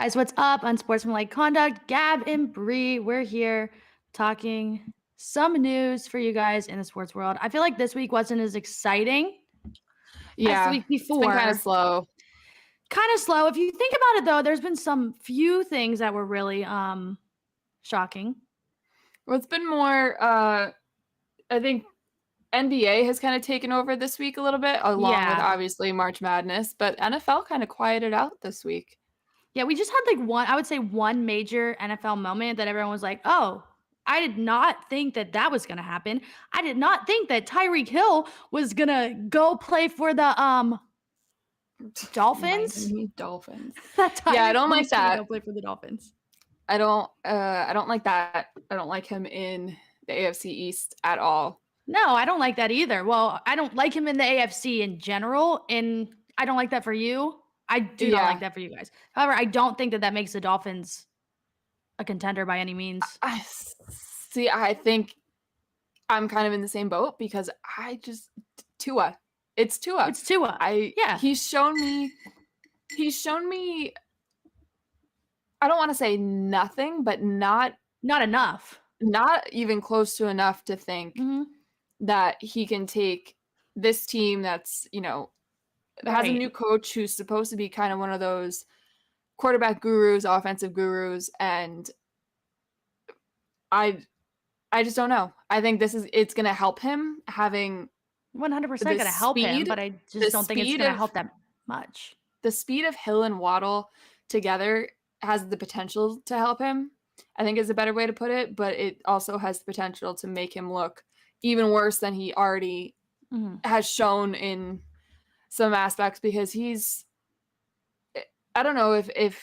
Guys, what's up? Unsportsmanlike conduct. Gabb and Bree, we're here talking some news for you guys in the sports world. I feel like this week wasn't as exciting as the week It's been kind of before. slow. Kind of slow. If you think about it, though, there's been some few things that were really shocking. Well, it's been more, I think NBA has kind of taken over this week a little bit, along with Yeah. obviously March Madness, but NFL kind of quieted out this week. Yeah, we just had I would say one major NFL moment that everyone was like, oh, I did not think that was going to happen. I did not think that Tyreek Hill was going to go play for the Dolphins? Miami Dolphins. That Yeah, I Tyreek don't Hill's like gonna that. go play for the Dolphins. I don't like that. I don't like him in the AFC East at all. No, I don't like that either. Well, I don't like him in the AFC in general, and I don't like that for you. I do not like that for you guys. However, I don't think that makes the Dolphins a contender by any means. I think I'm kind of in the same boat because Tua. It's Tua. It's Tua. He's shown me I don't want to say nothing, but not enough. Not even close to enough to think that he can take this team that's, has a new coach who's supposed to be kind of one of those quarterback gurus, offensive gurus, and I just don't know. I think it's going to help him having 100% going to help him, but I just don't think it's going to help that much. The speed of Hill and Waddle together has the potential to help him, I think is a better way to put it, but it also has the potential to make him look even worse than he already has shown in some aspects, because I don't know if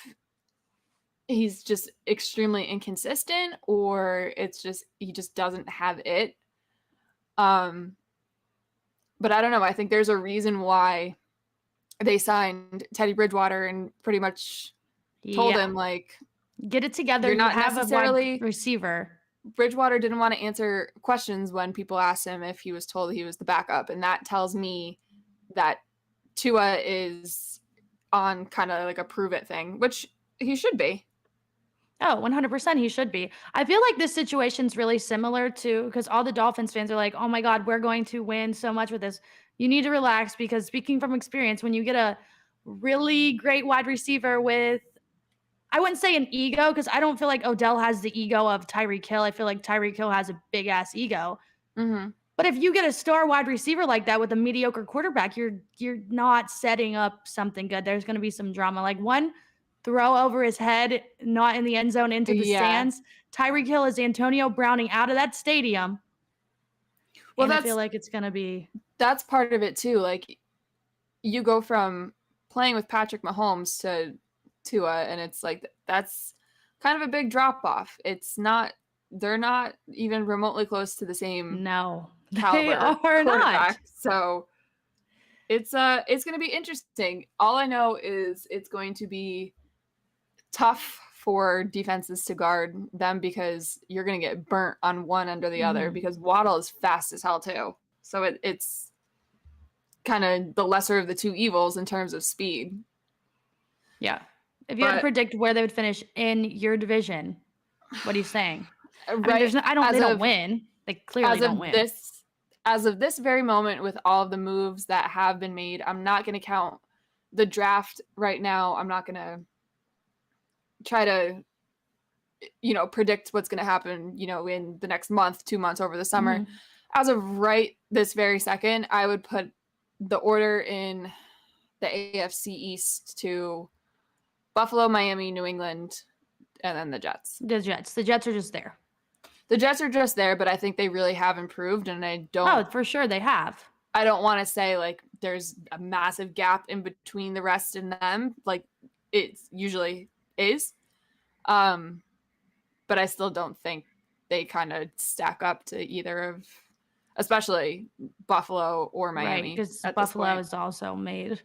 he's just extremely inconsistent or he just doesn't have it. But I don't know. I think there's a reason why they signed Teddy Bridgewater and pretty much told him, like, get it together. You're not have necessarily a wide receiver. Bridgewater didn't want to answer questions when people asked him if he was told he was the backup. And that tells me that Tua is on kind of like a prove it thing, which he should be. Oh, 100% he should be. I feel like this situation's really similar to, because all the Dolphins fans are like, oh my God, we're going to win so much with this. You need to relax, because speaking from experience, when you get a really great wide receiver with, I wouldn't say an ego, because I don't feel like Odell has the ego of Tyreek Hill. I feel like Tyreek Hill has a big ass ego. But if you get a star wide receiver like that with a mediocre quarterback, you're not setting up something good. There's going to be some drama. Like one throw over his head, not in the end zone, into the stands. Tyreek Hill is Antonio Browning out of that stadium. Well, I feel like it's going to be. That's part of it too. Like, you go from playing with Patrick Mahomes to Tua, and it's like, that's kind of a big drop off. They're not even remotely close to the same caliber. They are not. So it's going to be interesting. All I know is it's going to be tough for defenses to guard them, because you're going to get burnt on one under the other, because Waddle is fast as hell too. So it's kind of the lesser of the two evils in terms of speed. Yeah. If you had to predict where they would finish in your division, what are you saying? Right. They don't win. They clearly don't win. As of this very moment, with all of the moves that have been made, I'm not going to count the draft right now. I'm not going to try to, predict what's going to happen, in the next month, 2 months, over the summer. As of right this very second, I would put the order in the AFC East to Buffalo, Miami, New England, and then the Jets. The Jets are just there. The Jets are just there, but I think they really have improved, and I don't. Oh, for sure they have. I don't want to say like there's a massive gap in between the rest and them, like it usually is. But I still don't think they kind of stack up to either of, especially Buffalo or Miami. Right, because Buffalo has also made.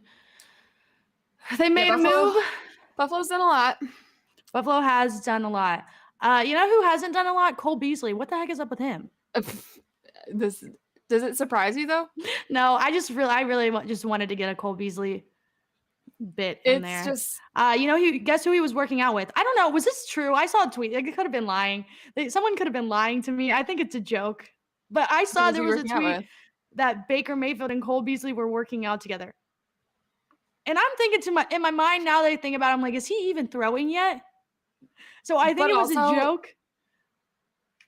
They made a move. Buffalo's done a lot. Buffalo has done a lot. You know who hasn't done a lot? Cole Beasley. What the heck is up with him? Does it surprise you though? No, I really just wanted to get a Cole Beasley bit in It's there. just Guess who he was working out with? I don't know. Was this true? I saw a tweet. Like, it could have been lying. Someone could have been lying to me. I think it's a joke. But I who saw was there he was a working out tweet with? that Baker Mayfield and Cole Beasley were working out together. And I'm thinking in my mind now that I think about it, I'm like, is he even throwing yet? So I think But it was a also, joke.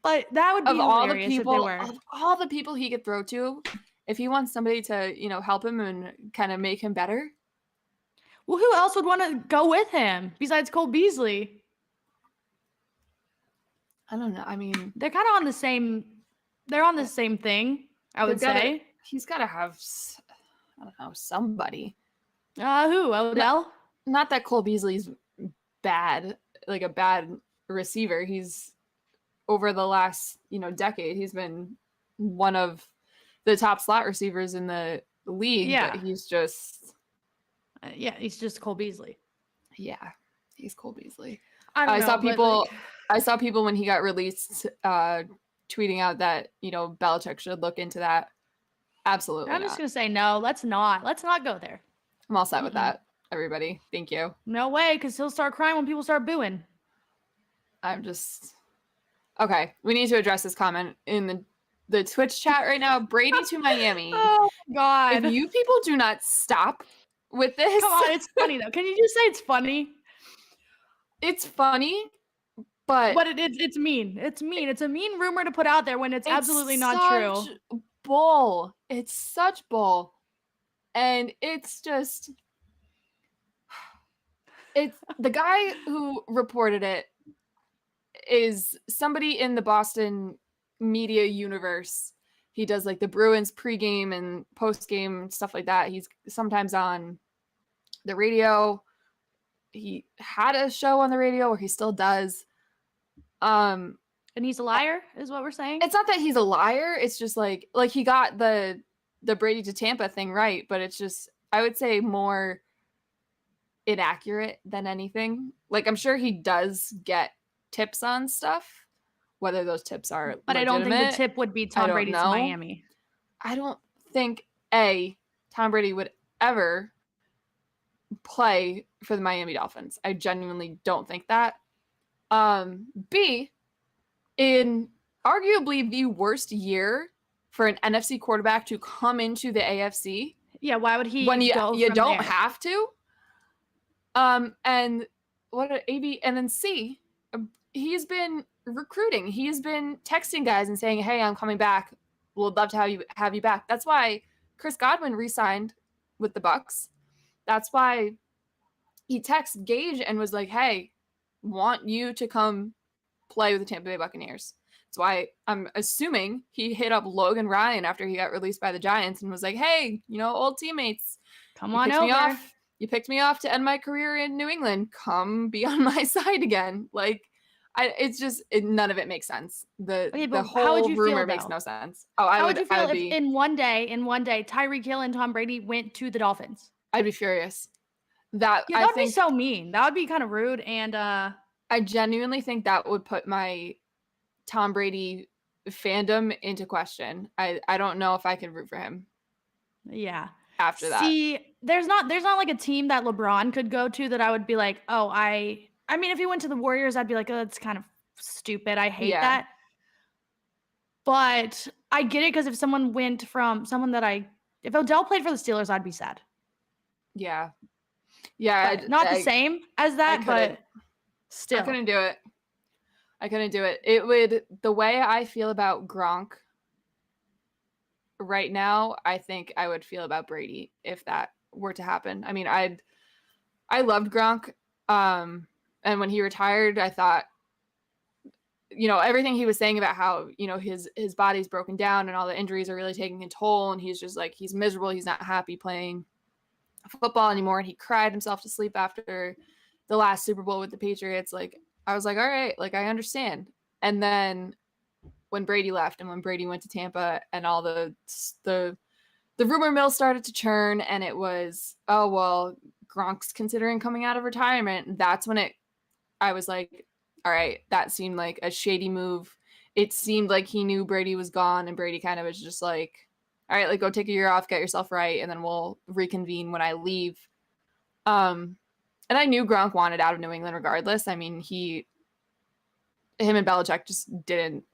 But that would be hilarious if they were. of all the people he could throw to, if he wants somebody to, help him and kind of make him better. Well, who else would want to go with him besides Cole Beasley? I don't know. I mean, They're kind of on the same. They're on the same thing, I would say. He's got to have, I don't know, somebody. Who? Odell? Not that Cole Beasley's bad, like a bad receiver. He's over the last, decade, he's been one of the top slot receivers in the league. Yeah. But he's just. He's just Cole Beasley. Yeah, he's Cole Beasley. I saw people when he got released tweeting out that, Belichick should look into that. Absolutely. I'm just going to say no. Let's not go there. I'm all set with that, everybody. Thank you. No way, because he'll start crying when people start booing. Okay, we need to address this comment in the Twitch chat right now. Brady to Miami. Oh, God. If you people do not stop with this. Come on, it's funny, though. Can you just say it's funny? It's funny, but it's mean. It's mean. It's a mean rumor to put out there when it's absolutely not true. Bull. It's such bull. And it's just, it's the guy who reported it is somebody in the Boston media universe. He does like the Bruins pregame and postgame stuff like that. He's sometimes on the radio. He had a show on the radio, or he still does. And he's a liar, is what we're saying? It's not that he's a liar. It's just like he got the Brady to Tampa thing right, but it's just, I would say, more inaccurate than anything. Like, I'm sure he does get tips on stuff, whether those tips are but legitimate. I don't think the tip would be Tom Brady to Miami. I don't think Tom Brady would ever play for the Miami Dolphins. I genuinely don't think that. B, in arguably the worst year for an NFC quarterback to come into the AFC. Yeah, why would he when you don't there? Have to? And what AB and then C, he's been recruiting. He's been texting guys and saying, "Hey, I'm coming back. We'd love to have you back." That's why Chris Godwin re-signed with the Bucs. That's why he texted Gage and was like, "Hey, want you to come play with the Tampa Bay Buccaneers." That's why I'm assuming he hit up Logan Ryan after he got released by the Giants and was like, "Hey, old teammates, come on over. You picked me off to end my career in New England. Come be on my side again." Like, it's just none of it makes sense. The whole rumor makes no sense. Oh, how would you feel if in one day, Tyreek Hill and Tom Brady went to the Dolphins? I'd be furious. That would be so mean. That would be kind of rude. And I genuinely think that would put my Tom Brady fandom into question. I don't know if I could root for him. Yeah. After that. See, there's not like a team that LeBron could go to that I would be like, oh, I mean, if he went to the Warriors, I'd be like, oh, that's kind of stupid. I hate that. But I get it, because if someone went from someone if Odell played for the Steelers, I'd be sad. Yeah. Yeah. Not the same as that, but still. I couldn't do it. It would, the way I feel about Gronk right now, I think I would feel about Brady if that were to happen. I mean, I loved Gronk. And when he retired, I thought, everything he was saying about how, his body's broken down and all the injuries are really taking a toll. And he's just like, he's miserable. He's not happy playing football anymore. And he cried himself to sleep after the last Super Bowl with the Patriots. Like, I was like, all right, like, I understand. And then when Brady left and when Brady went to Tampa and all the rumor mill started to churn, and it was, oh, well, Gronk's considering coming out of retirement. That's when I was like, all right, that seemed like a shady move. It seemed like he knew Brady was gone, and Brady kind of was just like, all right, like, go take a year off, get yourself right, and then we'll reconvene when I leave. And I knew Gronk wanted out of New England regardless. I mean, him and Belichick just didn't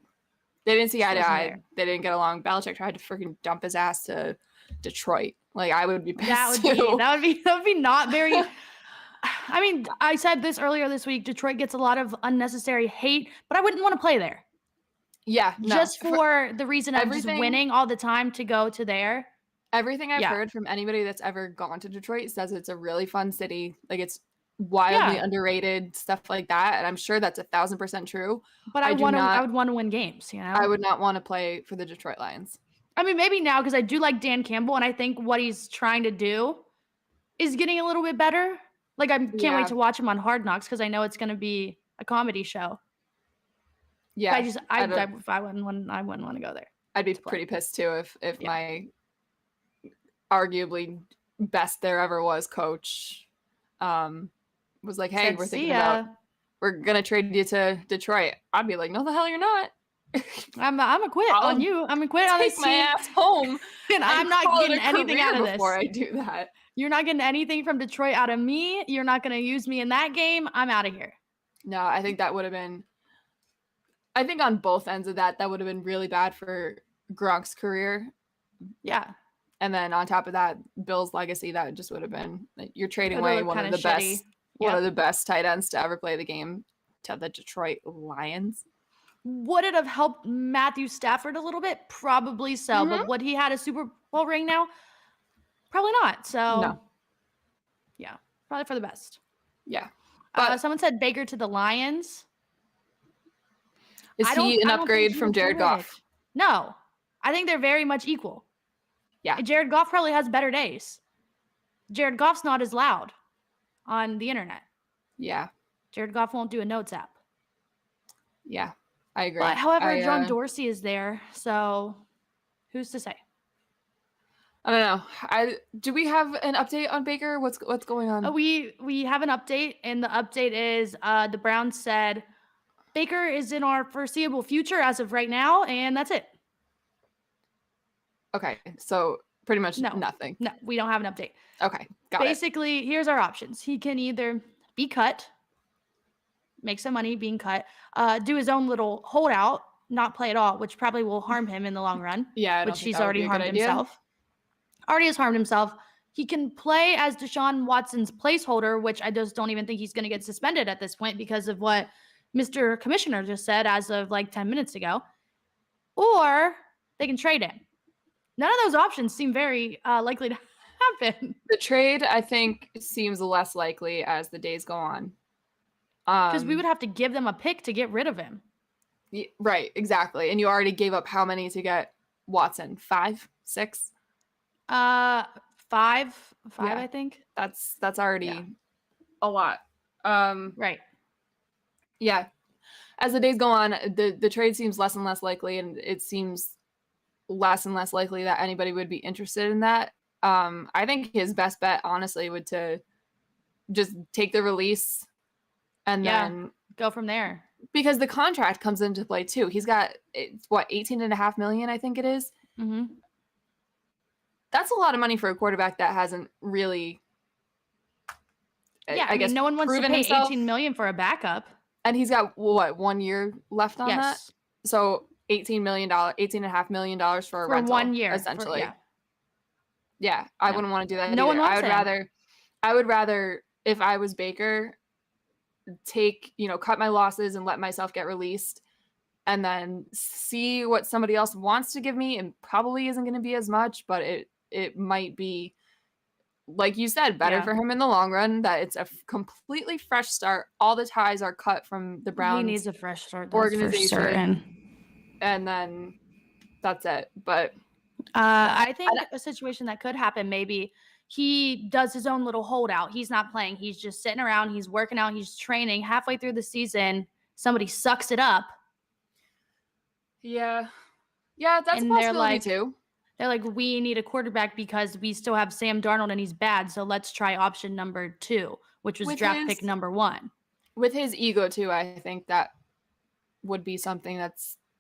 see eye to eye. They didn't get along. Belichick tried to freaking dump his ass to Detroit. Like, I would be pissed too. That would be not very. I mean, I said this earlier this week. Detroit gets a lot of unnecessary hate, but I wouldn't want to play there. Yeah, no. Just for the reason of just winning all the time to go to there. Everything I've heard from anybody that's ever gone to Detroit says it's a really fun city. Like, it's wildly underrated, stuff like that. And I'm sure that's 1,000% true. But I would want to win games, you know? I would not want to play for the Detroit Lions. I mean, maybe now, because I do like Dan Campbell, and I think what he's trying to do is getting a little bit better. Like, I can't wait to watch him on Hard Knocks, because I know it's going to be a comedy show. Yeah. If I wouldn't want to go there. I'd be pretty pissed too if my arguably best there ever was coach was like, hey, we're gonna trade you to Detroit. I'd be like, no, the hell you're not. I'm gonna quit on you. I'm gonna quit on this team. Take my ass home, and I'm not getting anything out of this before I do that. You're not getting anything from Detroit out of me. You're not gonna use me in that game. I'm out of here. No, I think that would have been. I think on both ends of that would have been really bad for Gronk's career. Yeah. And then on top of that, Bill's legacy, that just would have been, you're trading away one of the best tight ends to ever play the game to the Detroit Lions. Would it have helped Matthew Stafford a little bit? Probably so. But would he had a Super Bowl ring now? Probably not. So, no. Yeah, probably for the best. Yeah. But someone said Baker to the Lions. Is he an upgrade from Jared Goff? No. I think they're very much equal. Yeah. Jared Goff probably has better days. Jared Goff's not as loud on the internet. Yeah. Jared Goff won't do a notes app. Yeah, I agree. But however, John Dorsey is there, so who's to say? I don't know. Do we have an update on Baker? What's going on? We have an update, and the update is the Browns said Baker is in our foreseeable future as of right now, and that's it. Okay, so pretty much nothing. No, we don't have an update. Okay, got it. Basically, here's our options. He can either be cut, make some money being cut, do his own little holdout, not play at all, which probably will harm him in the long run. Yeah, which he's already harmed himself. Already has harmed himself. He can play as Deshaun Watson's placeholder, which I just don't even think he's going to get suspended at this point because of what Mr. Commissioner just said as of like 10 minutes ago. Or they can trade him. None of those options seem very likely to happen. The trade, I think, seems less likely as the days go on. Because we would have to give them a pick to get rid of him. Right, exactly. And you already gave up how many to get Watson? 5, 6? 5, I think. That's already a lot. Right. Yeah. As the days go on, the trade seems less and less likely, and it seems less and less likely that anybody would be interested in that. I think his best bet, honestly, would to just take the release and then go from there. Because the contract comes into play too. He's got $18.5 million, I think it is. Mm-hmm. That's a lot of money for a quarterback that hasn't really. Yeah, I guess no one wants to pay $18 million for a backup. And he's got 1 year left on that. So $18.5 million for a rental, 1 year, essentially. Yeah, I wouldn't want to do that. No one wants I would rather, if I was Baker, cut my losses and let myself get released, and then see what somebody else wants to give me, and probably isn't going to be as much, but it might be, like you said, better for him in the long run, that it's a completely fresh start. All the ties are cut from the Browns. He needs a fresh start, organization. And then that's it. But I think a situation that could happen, maybe he does his own little holdout. He's not playing. He's just sitting around. He's working out. He's training. Halfway through the season, somebody sucks it up. Yeah, that's a possibility too. They're like, we need a quarterback because we still have Sam Darnold and he's bad. So let's try option number 2, which was draft pick number 1. With his ego too, I think that would be something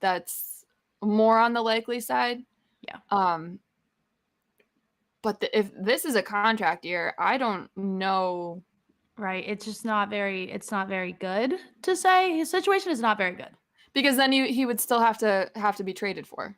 that's more on the likely side. Yeah. But if this is a contract year, I don't know. Right. It's just it's not very good to say. His situation is not very good. Because then he would still have to be traded for.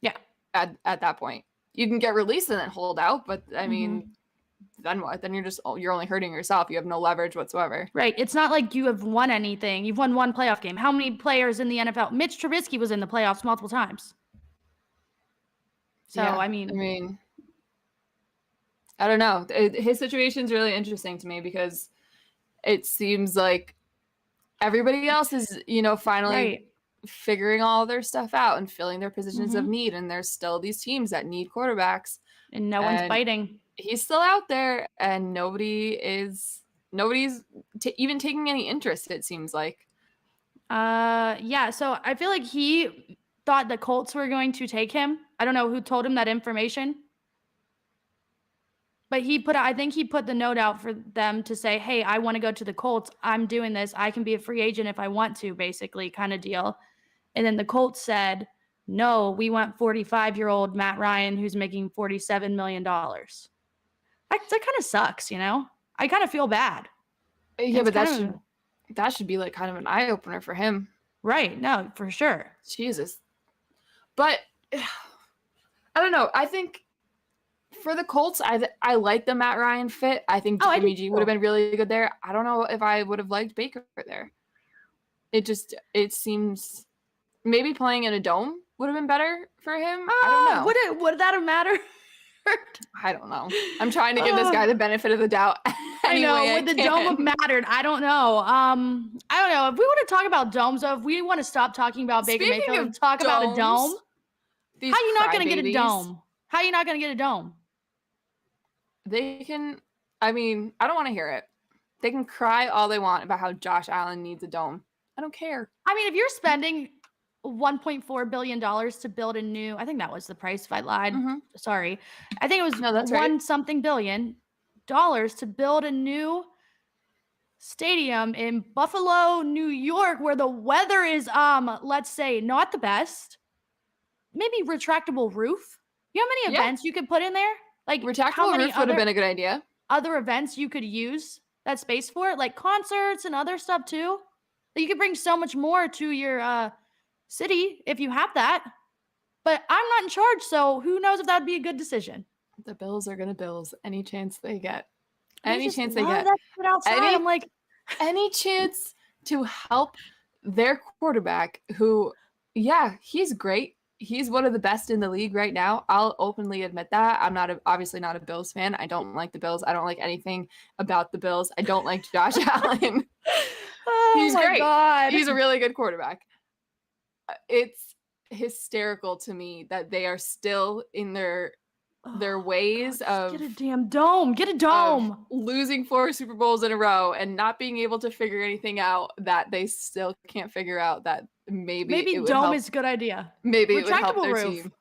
Yeah. At that point. You can get released and then hold out, but I mean, Mhm. then what? Then you're only hurting yourself. You have no leverage whatsoever. Right. It's not like you have won anything. You've won one playoff game. How many players in the NFL? Mitch Trubisky was in the playoffs multiple times. So, Yeah, I mean, I don't know. His situation is really interesting to me because it seems like everybody else is, finally right. figuring all their stuff out and filling their positions of Mhm. need. And there's still these teams that need quarterbacks. And no one's And biting. he's still out there, and nobody's even taking any interest, it seems like. Yeah, so I feel like he thought the Colts were going to take him. I don't know who told him that information. But I think he put the note out for them to say, "Hey, I want to go to the Colts. I'm doing this. I can be a free agent if I want to," basically, kind of deal. And then the Colts said, "No, we want 45-year-old Matt Ryan who's making $47 million." That kind of sucks, I kind of feel bad. Yeah, It's but kind of that should be like kind of an eye opener for him. right. No, for sure. Jesus. But I don't know. I think for the Colts, I like the Matt Ryan fit. I think Oh, I Jimmy do G would have too. been really good there. I don't know if I would have liked Baker there. It seems maybe playing in a dome would have been better for him. I don't know. Would that have mattered? I don't know. I'm trying to give this guy the benefit of the doubt. I know. Anyway, Would the dome have mattered? I don't know. I don't know. If we want to talk about domes, though, if we want to stop talking about Baker Speaking Mayfield of and talk about a dome, these how you not going to get a crybabies, dome? How you not going to get a dome? They can. I mean, I don't want to hear it. They can cry all they want about how Josh Allen needs a dome. I don't care. I mean, if you're spending $1.4 billion to build a new, I think that was the price if I lied. Mm-hmm. Sorry. I think it was No, that's one right. something billion dollars to build a new stadium in Buffalo, New York, where the weather is, let's say, not the best. Maybe retractable roof. You know how many events you could put in there? Like how Retractable many roof would have been a good idea. other events you could use that space for? Like concerts and other stuff too. You could bring so much more to your city if you have that. But I'm not in charge, so who knows if that'd be a good decision. The Bills are gonna Bills any chance they get. They Any just chance they love get. that shit outside. I'm like, any chance to help their quarterback who, yeah, he's great. He's one of the best in the league right now. I'll openly admit that. I'm obviously not a Bills fan. I don't like the Bills. I don't like anything about the Bills. I don't like Josh Allen. oh He's my great. God. He's a really good quarterback. It's hysterical to me that they are still in their ways of get a damn dome. Get a dome. Losing 4 Super Bowls in a row and not being able to figure anything out, that they still can't figure out that maybe it would dome help. is a good idea. Maybe it would help Retractable their roof. team.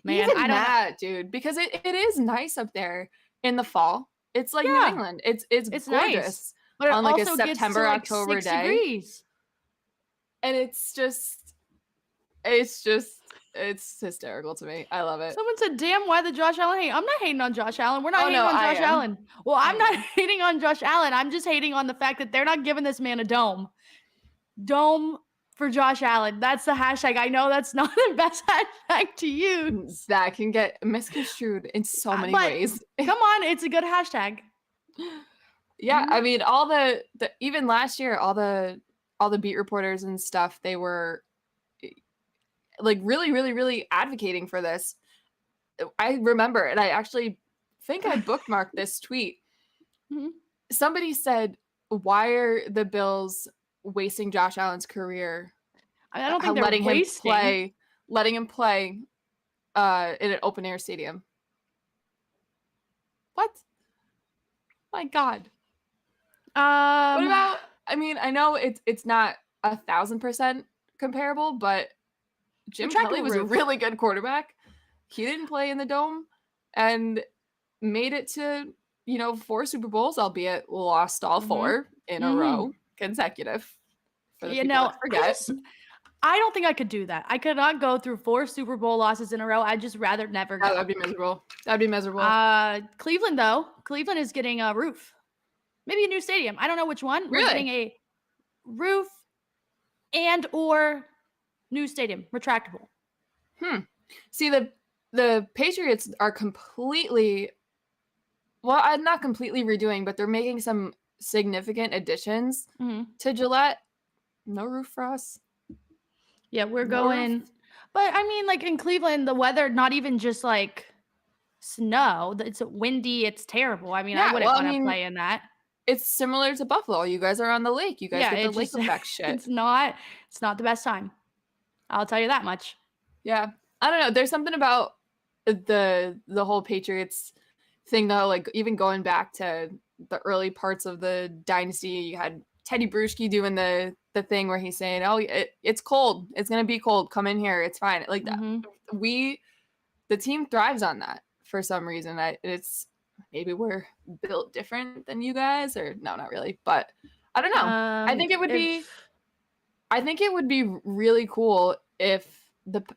Man, Even I don't that, dude, because it is nice up there in the fall. It's like New England. It's gorgeous. Nice. But it on like a also gets September, to like October 6 day. degrees. And it's hysterical to me. I love it. Someone said, "Damn, why the Josh Allen hate?" I'm not hating on Josh Allen. We're not hating on Josh Allen. Well, I'm not hating on Josh Allen. I'm just hating on the fact that they're not giving this man a dome. Dome for Josh Allen. That's the hashtag. I know that's not the best hashtag to use. That can get misconstrued in so many ways. Come on, it's a good hashtag. Yeah, I mean, all the even last year, all the beat reporters and stuff, they were like really, really, really advocating for this. I remember, and I actually think I bookmarked this tweet. Mm-hmm. Somebody said, "Why are the Bills wasting Josh Allen's career? I don't think they're wasting. letting him play in an open air stadium." What? My God. What about? I mean, I know it's not 1,000% comparable, but Jim Kelly was a really good quarterback. He didn't play in the dome and made it to 4 Super Bowls, albeit lost all 4 in a row consecutive. For the people that forget. I don't think I could do that. I could not go through 4 Super Bowl losses in a row. I'd just rather never Oh, go. that'd be miserable. That'd be miserable. Cleveland though. Cleveland is getting a roof. Maybe a new stadium. I don't know which one. We're getting Really? a roof and or new stadium, retractable. See, the Patriots are completely, well, I'm not completely redoing, but they're making some significant additions to Gillette. No roof for us. Yeah, we're No going. roof. But I mean, like in Cleveland, the weather, not even just like snow. It's windy. It's terrible. I mean, I Yeah, wouldn't well, I want to mean, play in that. it's similar to Buffalo. You guys are on the lake. You guys Yeah, get the it's lake just effect shit. it's not the best time. I'll tell you that much. Yeah. I don't know. There's something about the whole Patriots thing though, like even going back to the early parts of the dynasty, you had Teddy Bruschi doing the thing where he's saying, "Oh, it's cold. It's going to be cold. Come in here. It's fine." Like that. The team thrives on that for some reason. It's maybe we're built different than you guys, or no, not really, but I don't know. I think it would be really cool if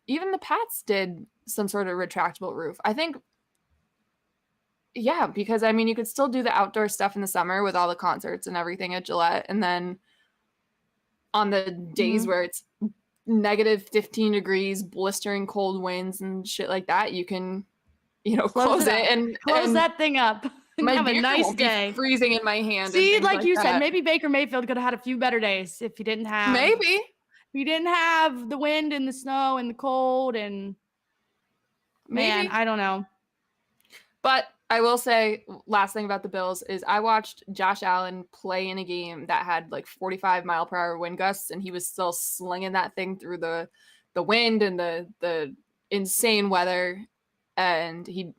even the Pats did some sort of retractable roof. I think, yeah, because I mean, you could still do the outdoor stuff in the summer with all the concerts and everything at Gillette, and then on the days where it's negative 15 degrees, blistering cold winds and shit like that, you can, close it and close that thing up and my have a beer nice won't day. be freezing in my hand. See, and like you said, that. maybe Baker Mayfield could have had a few better days if he didn't have. Maybe. If he didn't have the wind and the snow and the cold and. Man, I don't know. But I will say, last thing about the Bills is I watched Josh Allen play in a game that had like 45-mile-per-hour wind gusts, and he was still slinging that thing through the wind and the insane weather, and he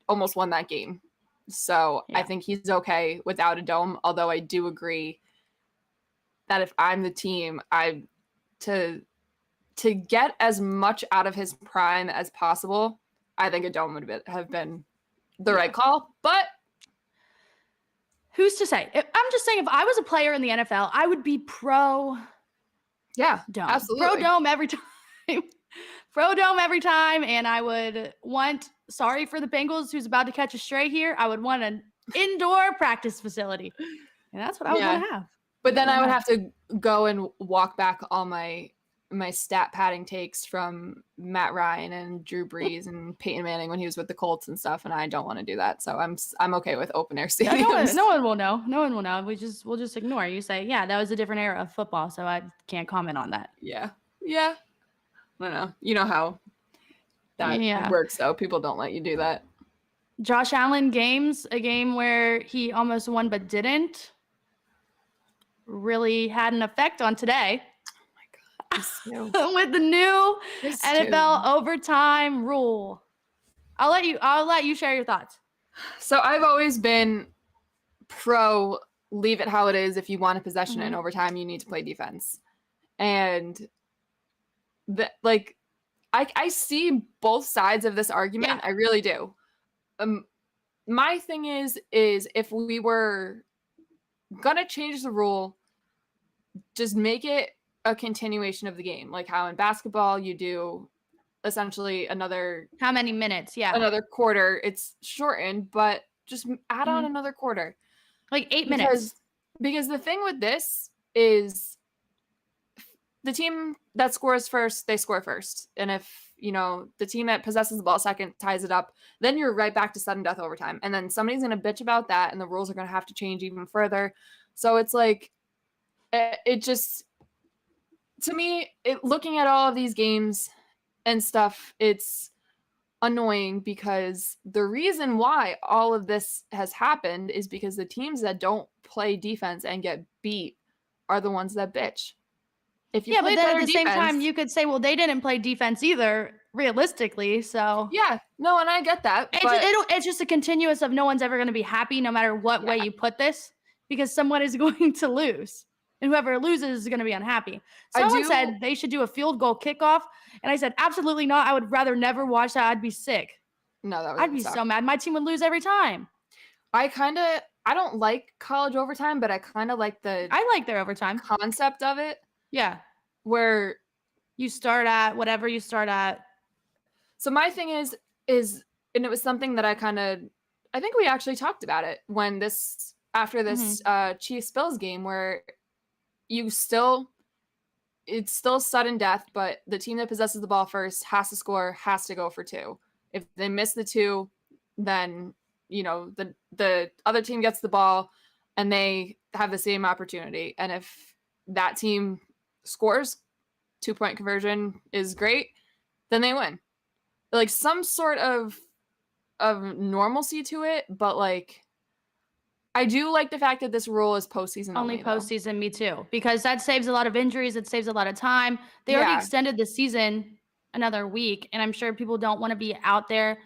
almost won that game. So yeah. I think he's okay without a dome, although I do agree that if I'm the team, to get as much out of his prime as possible, I think a dome would have been the right call. But who's to say? I'm just saying, if I was a player in the NFL, I would be pro. Yeah, dome. Absolutely. Pro dome every time. Pro dome every time. And I would want, sorry for the Bengals who's about to catch a stray here, I would want an indoor practice facility. And that's what I would want to have. But then I would have to go and walk back all my stat padding takes from Matt Ryan and Drew Brees and Peyton Manning when he was with the Colts and stuff, and I don't want to do that. So I'm okay with open air stadiums. No one will know. No one will know. We'll just ignore. You say, yeah, that was a different era of football, so I can't comment on that. Yeah. I don't know. You know how that works, though. People don't let you do that. Josh Allen games, a game where he almost won but didn't, really had an effect on today. With the new NFL overtime rule. I'll let you share your thoughts. So I've always been pro leave it how it is. If you want a possession in overtime, you need to play defense. And I see both sides of this argument. Yeah. I really do. My thing is if we were gonna change the rule, just make it a continuation of the game, like how in basketball you do essentially another how many minutes another quarter. It's shortened, but just add on another quarter, like 8 minutes, because the thing with this is the team that scores first, they score first, and if the team that possesses the ball second ties it up, then you're right back to sudden death overtime, and then somebody's going to bitch about that, and the rules are going to have to change even further. So it's like it just, to me, looking at all of these games and stuff, it's annoying because the reason why all of this has happened is because the teams that don't play defense and get beat are the ones that bitch. If you but then at the same time, you could say, well, they didn't play defense either, realistically. So yeah, no, and I get that. It's just a continuous of no one's ever going to be happy no matter what way you put this, because someone is going to lose. And whoever loses is going to be unhappy. Someone said they should do a field goal kickoff. And I said, absolutely not. I would rather never watch that. I'd be sick. No, I'd be so mad. My team would lose every time. I don't like college overtime, but I kind of like I like their overtime concept of it. Yeah. Where You start at whatever you start at. So my thing is, and it was something that I think we actually talked about it after this Chiefs Bills game, where you still, it's still sudden death, but the team that possesses the ball first has to score, has to go for two. If they miss the two, then the other team gets the ball and they have the same opportunity. And if that team scores, 2-point conversion is great, then they win. Like some sort of normalcy to it, but like I do like the fact that this rule is postseason Only only though. postseason, me too, because that saves a lot of injuries. It saves a lot of time. They already extended the season another week, and I'm sure people don't want to be out there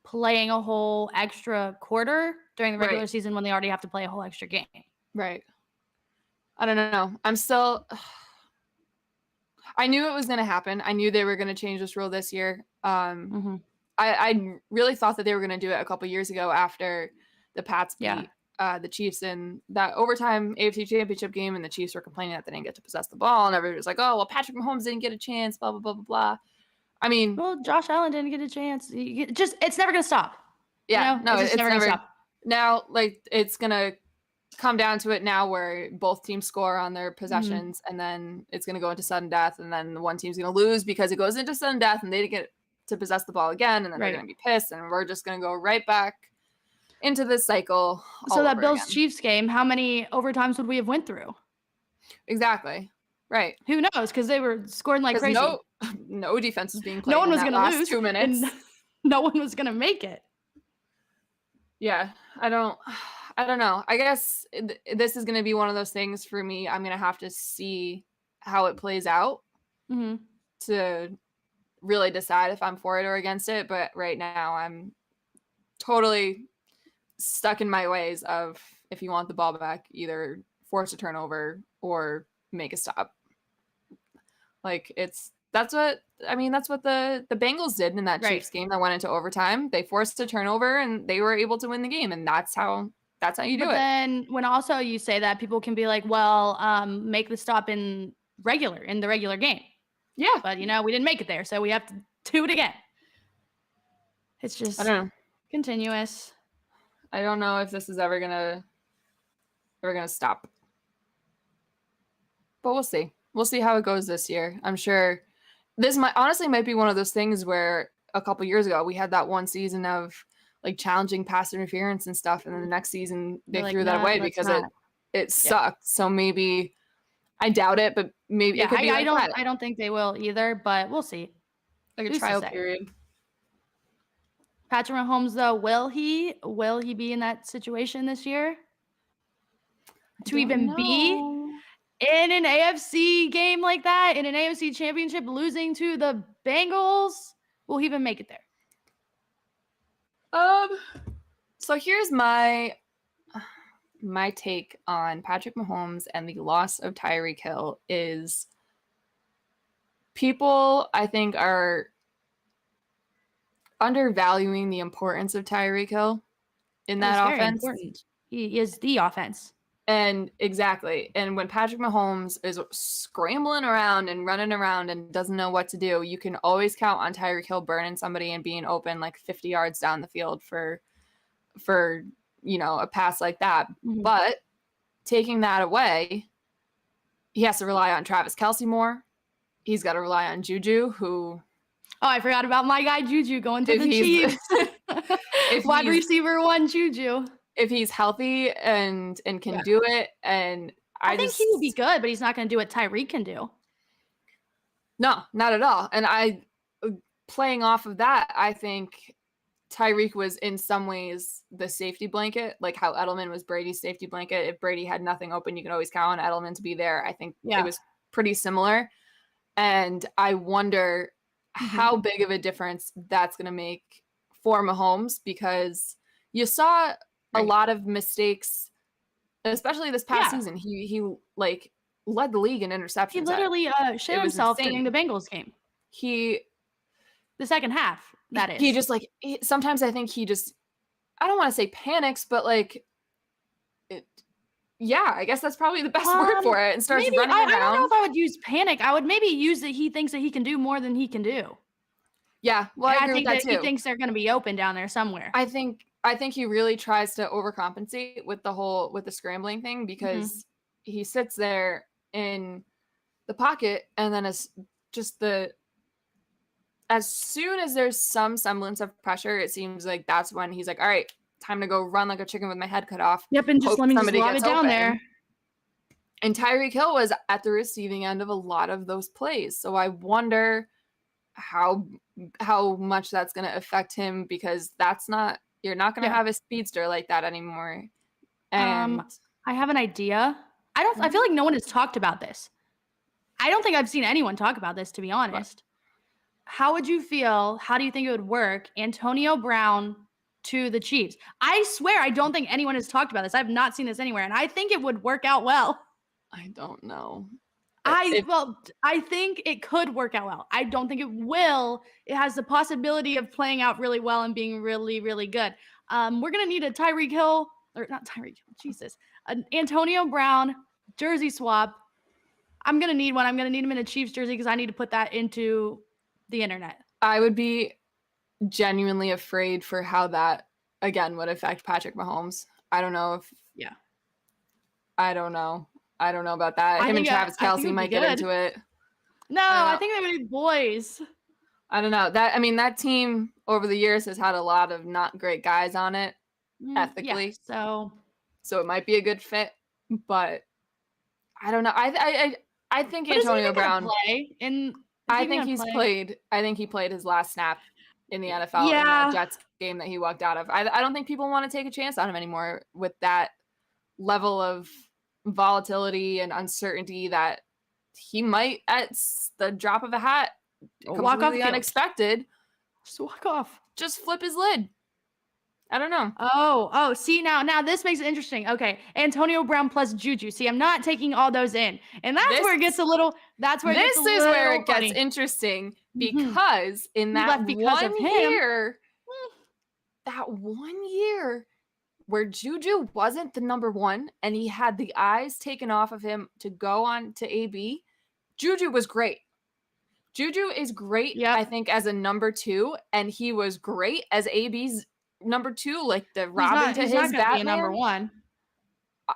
playing a whole extra quarter during the regular season when they already have to play a whole extra game. Right. I don't know. I knew it was going to happen. I knew they were going to change this rule this year. I really thought that they were going to do it a couple years ago after the Pats beat the Chiefs in that overtime AFC Championship game, and the Chiefs were complaining that they didn't get to possess the ball, and everybody was like, "Oh, well, Patrick Mahomes didn't get a chance." Blah blah blah blah blah. I mean, well, Josh Allen didn't get a chance. It's never going to stop. Yeah, no, it's never going to stop. Now, like it's going to come down to it now, where both teams score on their possessions, and then it's going to go into sudden death, and then the one team's going to lose because it goes into sudden death, and they didn't get to possess the ball again, and then they're going to be pissed, and we're just going to go right back into this cycle. So that Bills Chiefs game, how many overtimes would we have went through? Exactly. Right. Who knows? Because they were scoring like crazy. No defense was being played. No one was going to lose 2 minutes. And no one was going to make it. Yeah, I don't know. I guess this is going to be one of those things for me. I'm going to have to see how it plays out to really decide if I'm for it or against it. But right now, I'm totally stuck in my ways of, if you want the ball back, either force a turnover or make a stop. Like that's what the Bengals did in that Chiefs game that went into overtime. They forced a turnover and they were able to win the game, and that's how you do it. But then when also you say that, people can be like, well, make the stop in the regular game. Yeah. But we didn't make it there, so we have to do it again. It's just, I don't know, continuous. I don't know if this is ever gonna stop. But we'll see. We'll see how it goes this year. I'm sure this might be one of those things where a couple years ago we had that one season of like challenging pass interference and stuff, and then the next season they threw that away because it sucked. So maybe, I doubt it, but maybe it could be like that. I don't think they will either, but we'll see. Like a trial period. Patrick Mahomes, though, will he be in that situation this year to even be in an AFC game like that, in an AFC championship, losing to the Bengals? Will he even make it there? So here's my take on Patrick Mahomes and the loss of Tyreek Hill is, people, I think, are undervaluing the importance of Tyreek Hill in that offense. Very important. He is the offense. And exactly. And when Patrick Mahomes is scrambling around and running around and doesn't know what to do, you can always count on Tyreek Hill burning somebody and being open like 50 yards down the field for a pass like that. But taking that away, he has to rely on Travis Kelce more. He's got to rely on Juju, who... Oh, I forgot about my guy Juju going to the Chiefs. Wide receiver 1 Juju. If he's healthy and can do it, and I think he will be good, but he's not going to do what Tyreek can do. No, not at all. And playing off of that, I think Tyreek was in some ways the safety blanket, like how Edelman was Brady's safety blanket. If Brady had nothing open, you can always count on Edelman to be there. I think it was pretty similar. And I wonder how big of a difference that's going to make for Mahomes, because you saw a lot of mistakes, especially this past season. He like led the league in interceptions. He literally shit himself during the Bengals game. The second half, that is. He just sometimes I think he just, I don't want to say panics, but like Yeah, I guess that's probably the best word for it, and starts Maybe running I don't know around. if I would use panic. I would maybe use that he thinks that he can do more than he can do. Yeah, well, And I I agree with think that that he too. thinks they're gonna be open down there somewhere. I think he really tries to overcompensate with the scrambling thing, Mhm. because he sits there in the pocket, and then as soon as there's some semblance of pressure, it seems like that's when he's like, all right, time to go run like a chicken with my head cut off. Yep, and just Hope let me just somebody lob gets it down there. open. And Tyreek Hill was at the receiving end of a lot of those plays. So I wonder how much that's going to affect him, because you're not going to Yeah. have a speedster like that anymore. Um, And I have an idea. I feel Mhm. like no one has talked about this. I don't think I've seen anyone talk about this, to be But honest. How would you feel? How do you think it would work? Antonio Brown to the Chiefs. I swear I don't think anyone has talked about this. I've not seen this anywhere, and I think it would work out well. I don't know. I If well, I think it could work out well. I don't think it will. It has the possibility of playing out really well and being really, really good. We're gonna need a Tyreek Hill, or not Tyreek Hill, Jesus, an Antonio Brown jersey swap. I'm gonna need one. I'm gonna need him in a Chiefs jersey because I need to put that into the internet. I would be genuinely afraid for how that again would affect Patrick Mahomes. I don't know if Yeah, I don't know. I don't know about that. I Him and think Travis I think Kelce it'd be might get good. into it. No, I don't I know. think they would be boys. I don't know. That team over the years has had a lot of not great guys on it Yeah, ethically. so So it might be a good fit, but I don't know. I think but is he Antonio even gonna Brown, play? Is he even gonna play? I think he played his last snap in the NFL in that Yeah, Jets game that he walked out of. I don't think people want to take a chance on him anymore with that level of volatility and uncertainty that he might, at the drop of a hat, walk off the completely field. unexpected, Just walk off. just flip his lid. I don't know. Oh, see now this makes it interesting. Okay, Antonio Brown plus Juju. See, I'm not taking all those in. And This that's where it gets a this is where little it gets funny. interesting, Mhm. because in He left because of him. that 1 year where Juju wasn't the number one and he had the eyes taken off of him to go on to AB, Juju was great. Juju is great, Yep. I think, as a number two, and he was great as AB's number two, like the He's Robin not to he's not his gonna be a number Batman.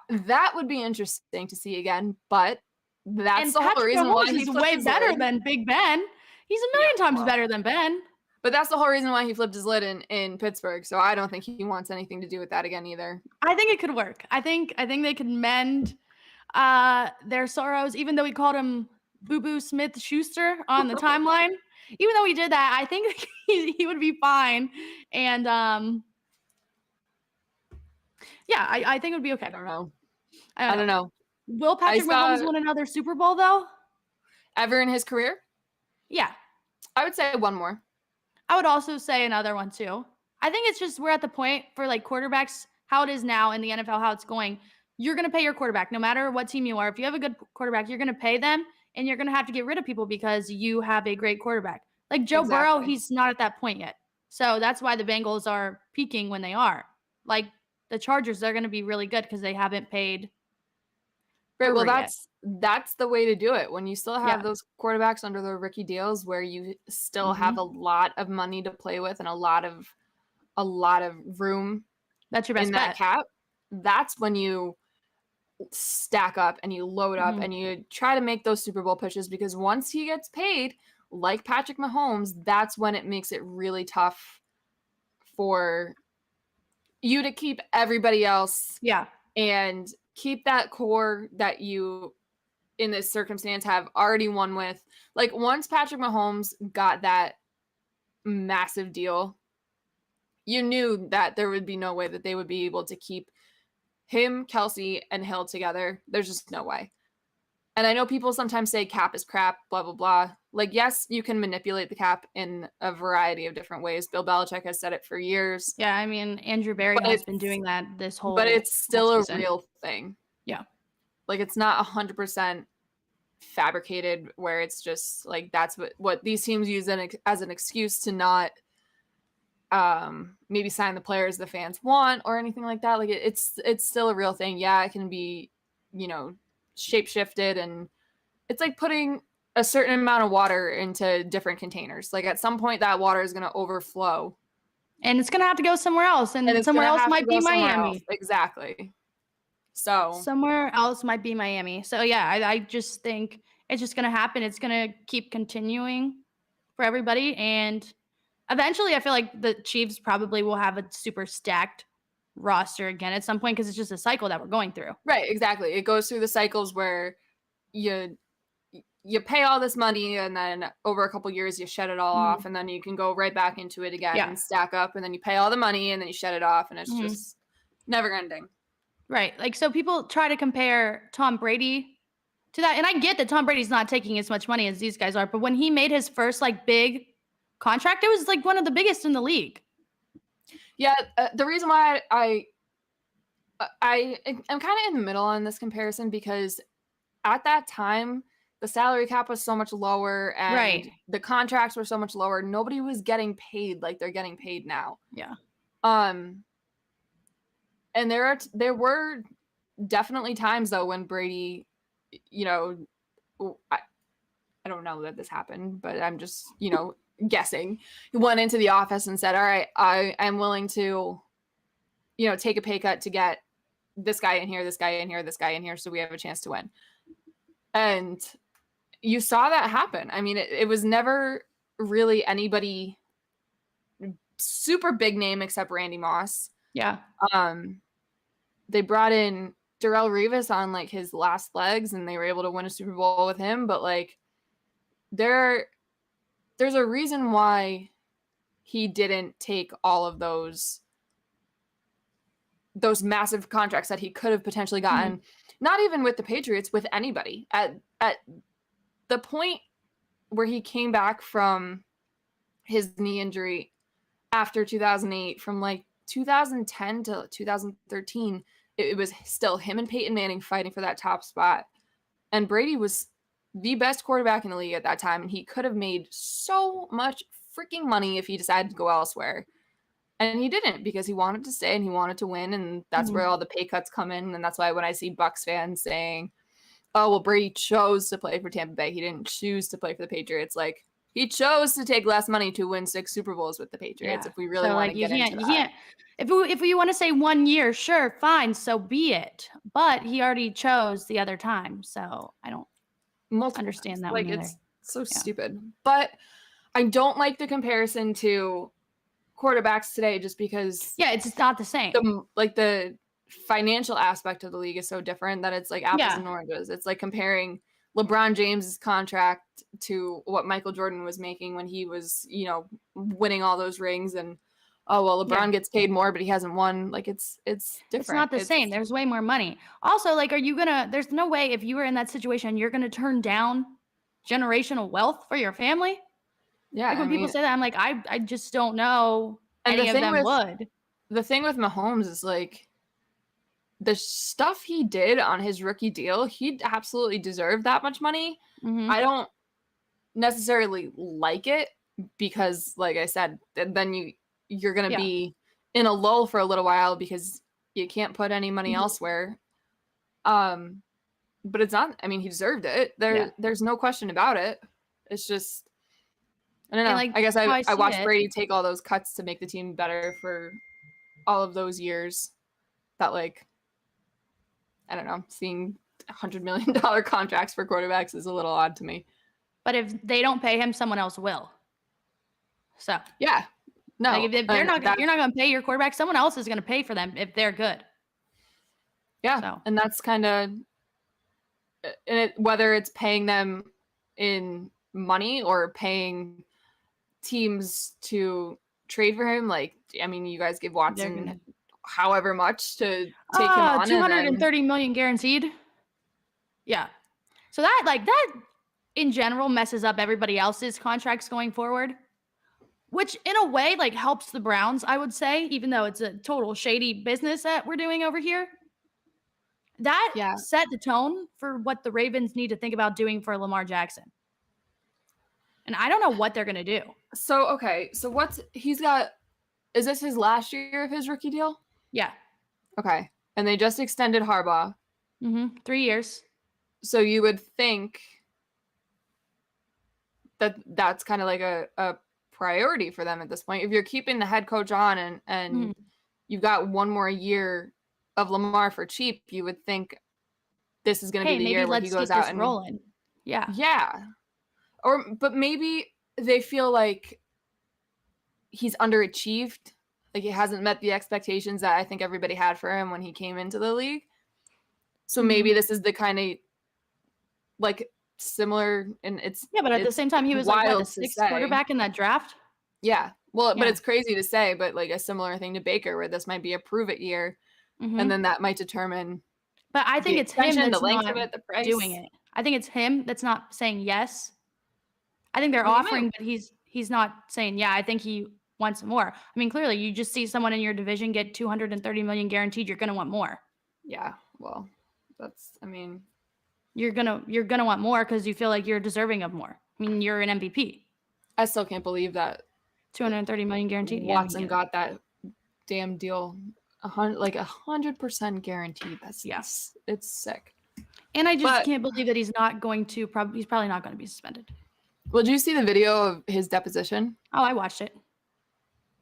one. That would be interesting to see again, but that's And the whole Patrick reason why Mahomes he is flipped way his better lid. than Big Ben. He's a Yeah, million times well, better than Ben. but that's the whole reason why he flipped his lid in Pittsburgh. So I don't think he wants anything to do with that again either. I think it could work. I think they could mend their sorrows, even though he called him Boo Boo Smith Schuster on the timeline. Even though he did that, I think he would be fine. And yeah, I think it would be okay. I don't know. I I don't don't know. know. Will I Patrick Mahomes saw win another Super Bowl though? ever in his career, Yeah. I would say one more. I would also say another one too. I think it's just we're at the point for like quarterbacks, how it is now in the NFL, how it's going. You're going to pay your quarterback no matter what team you are. If you have a good quarterback, you're going to pay them and you're going to have to get rid of people because you have a great quarterback. Like Joe Burrow, Exactly. he's not at that point yet. So that's why the Bengals are peaking when they are. Like the Chargers, they're going to be really good because they haven't paid Right. Well, Brewer yet. that's the way to do it. When you still have Yeah. those quarterbacks under the rookie deals where you still have Mhm. a lot of money to play with and a lot of room That's your in best that bet. cap, that's when you stack up and you load up Mhm. and you try to make those Super Bowl pushes, because once he gets paid, like Patrick Mahomes, that's when it makes it really tough for you to keep everybody else Yeah. and keep that core that you in this circumstance have already won with. Like once Patrick Mahomes got that massive deal, you knew that there would be no way that they would be able to keep him, Kelce, and Hill together. There's just no way. And I know people sometimes say cap is crap, blah, blah, blah. Like, yes, you can manipulate the cap in a variety of different ways. Bill Belichick has said it for years. Yeah, I mean, Andrew Berry But has been it's doing that this but whole it's still a season. real thing. Yeah. Like it's not 100% fabricated where it's just like that's what these teams use as an excuse to not maybe sign the players the fans want or anything like that. Like it's still a real thing. Yeah, it can be, shape shifted, and it's like putting a certain amount of water into different containers. Like at some point that water is going to overflow And it's gonna have to go somewhere else, and and it's somewhere going to else have to might go be somewhere else. Miami. Exactly. So Somewhere else might be Miami. So yeah, I just think it's just gonna happen. It's gonna keep continuing for everybody, and eventually, I feel like the Chiefs probably will have a super stacked roster again at some point because it's just a cycle that we're going through. right, exactly. It goes through the cycles where you you pay all this money and then over a couple years you shed it all off, and then you can go right back into it again Yeah. and stack up, and then you pay all the money and then you shed it off, and it's Mhm. just never ending. Right. Like, so people try to compare Tom Brady to that. And I get that Tom Brady's not taking as much money as these guys are, but when he made his first like big contract, it was like one of the biggest in the league. Yeah, the reason why I'm kind of in the middle on this comparison, because at that time the salary cap was so much lower and Right. the contracts were so much lower. Nobody was getting paid like they're getting paid now. Yeah. And there were definitely times though when Brady, I don't know that this happened, but I'm just, guessing. He went into the office and said, all right, I'm willing to, take a pay cut to get this guy in here, this guy in here, this guy in here, so we have a chance to win. And you saw that happen. I mean, it was never really anybody super big name except Randy Moss. Yeah. They brought in Darrelle Revis on like his last legs, and they were able to win a Super Bowl with him. But like, there's a reason why he didn't take all of those massive contracts that he could have potentially gotten. Mhm. Not even with the Patriots, with anybody. At the point where he came back from his knee injury after 2008, from like 2010 to 2013, it was still him and Peyton Manning fighting for that top spot. And Brady was the best quarterback in the league at that time, and he could have made so much freaking money if he decided to go elsewhere. And he didn't, because he wanted to stay and he wanted to win, and that's where all the pay cuts come in. And that's why when I see Bucs fans saying, oh, well, Brady chose to play for Tampa Bay, he didn't choose to play for the Patriots. Like, he chose to take less money to win 6 Super Bowls with the Patriots. Yeah. If we really So want like to get into that. if we want to say 1 year, sure, fine, so be it. But he already chose the other time, so I don't understand that one either. It's so stupid. But I don't like the comparison to quarterbacks today, just because it's not the same. The financial aspect of the league is so different that it's like apples and oranges. It's like comparing LeBron James's contract to what Michael Jordan was making when he was, winning all those rings, and LeBron gets paid more, but he hasn't won. Like, it's different. It's not the same. There's way more money. Also, like, there's no way, if you were in that situation, you're gonna turn down generational wealth for your family. Yeah. Like, when people say that, I'm like, I just don't know any of them would. The thing with Mahomes is like, the stuff he did on his rookie deal, he absolutely deserved that much money. I don't necessarily like it, because like I said, then you're going to be in a lull for a little while because you can't put any money elsewhere. But it's not, I mean, he deserved it. There's no question about it. It's just, I don't know. Like, I guess I watched Brady take all those cuts to make the team better for all of those years. That, like, I don't know, seeing $100 million contracts for quarterbacks is a little odd to me. But if they don't pay him, someone else will. So yeah, no, like, if they're not, you're not going to pay your quarterback. Someone else is going to pay for them if they're good. Yeah, so. And that's kind of whether it's paying them in money or paying teams to trade for him. Like, I mean, you guys give Watson however much to take him on. $230 million guaranteed. Yeah. So that in general messes up everybody else's contracts going forward, which in a way like helps the Browns, I would say, even though it's a total shady business that we're doing over here. That set the tone for what the Ravens need to think about doing for Lamar Jackson. And I don't know what they're going to do. So, okay. So he's got Is this his last year of his rookie deal? Yeah. Okay. And they just extended Harbaugh. 3 years. So you would think that that's kind of like a priority for them at this point. If you're keeping the head coach on and you've got one more year of Lamar for cheap, you would think this is going to be the maybe year where he let's goes keep out this and rolling. Yeah. Yeah. But maybe they feel like he's underachieved. Like he hasn't met the expectations that I think everybody had for him when he came into the league. So maybe this is the kind of like similar, and it's but at the same time, he was like what, the to 6th say. quarterback in that draft. Yeah. Well, but it's crazy to say, but like a similar thing to Baker, where this might be a prove it year, and then that might determine. But I think it's him that's the length not of it, the price. doing it. I think it's him that's not saying yes. I think they're What do you offering, mean? but he's not saying yeah. I think he wants more. I mean, clearly, you just see someone in your division get $230 million guaranteed. You're gonna want more. Yeah. Well, that's. I mean, you're gonna want more because you feel like you're deserving of more. I mean, you're an MVP. I still can't believe that $230 million guaranteed. Watson got that damn deal, 100% guaranteed. That's it's sick. And I just can't believe that he's not going to. He's probably not going to be suspended. Well, did you see the video of his deposition? Oh, I watched it.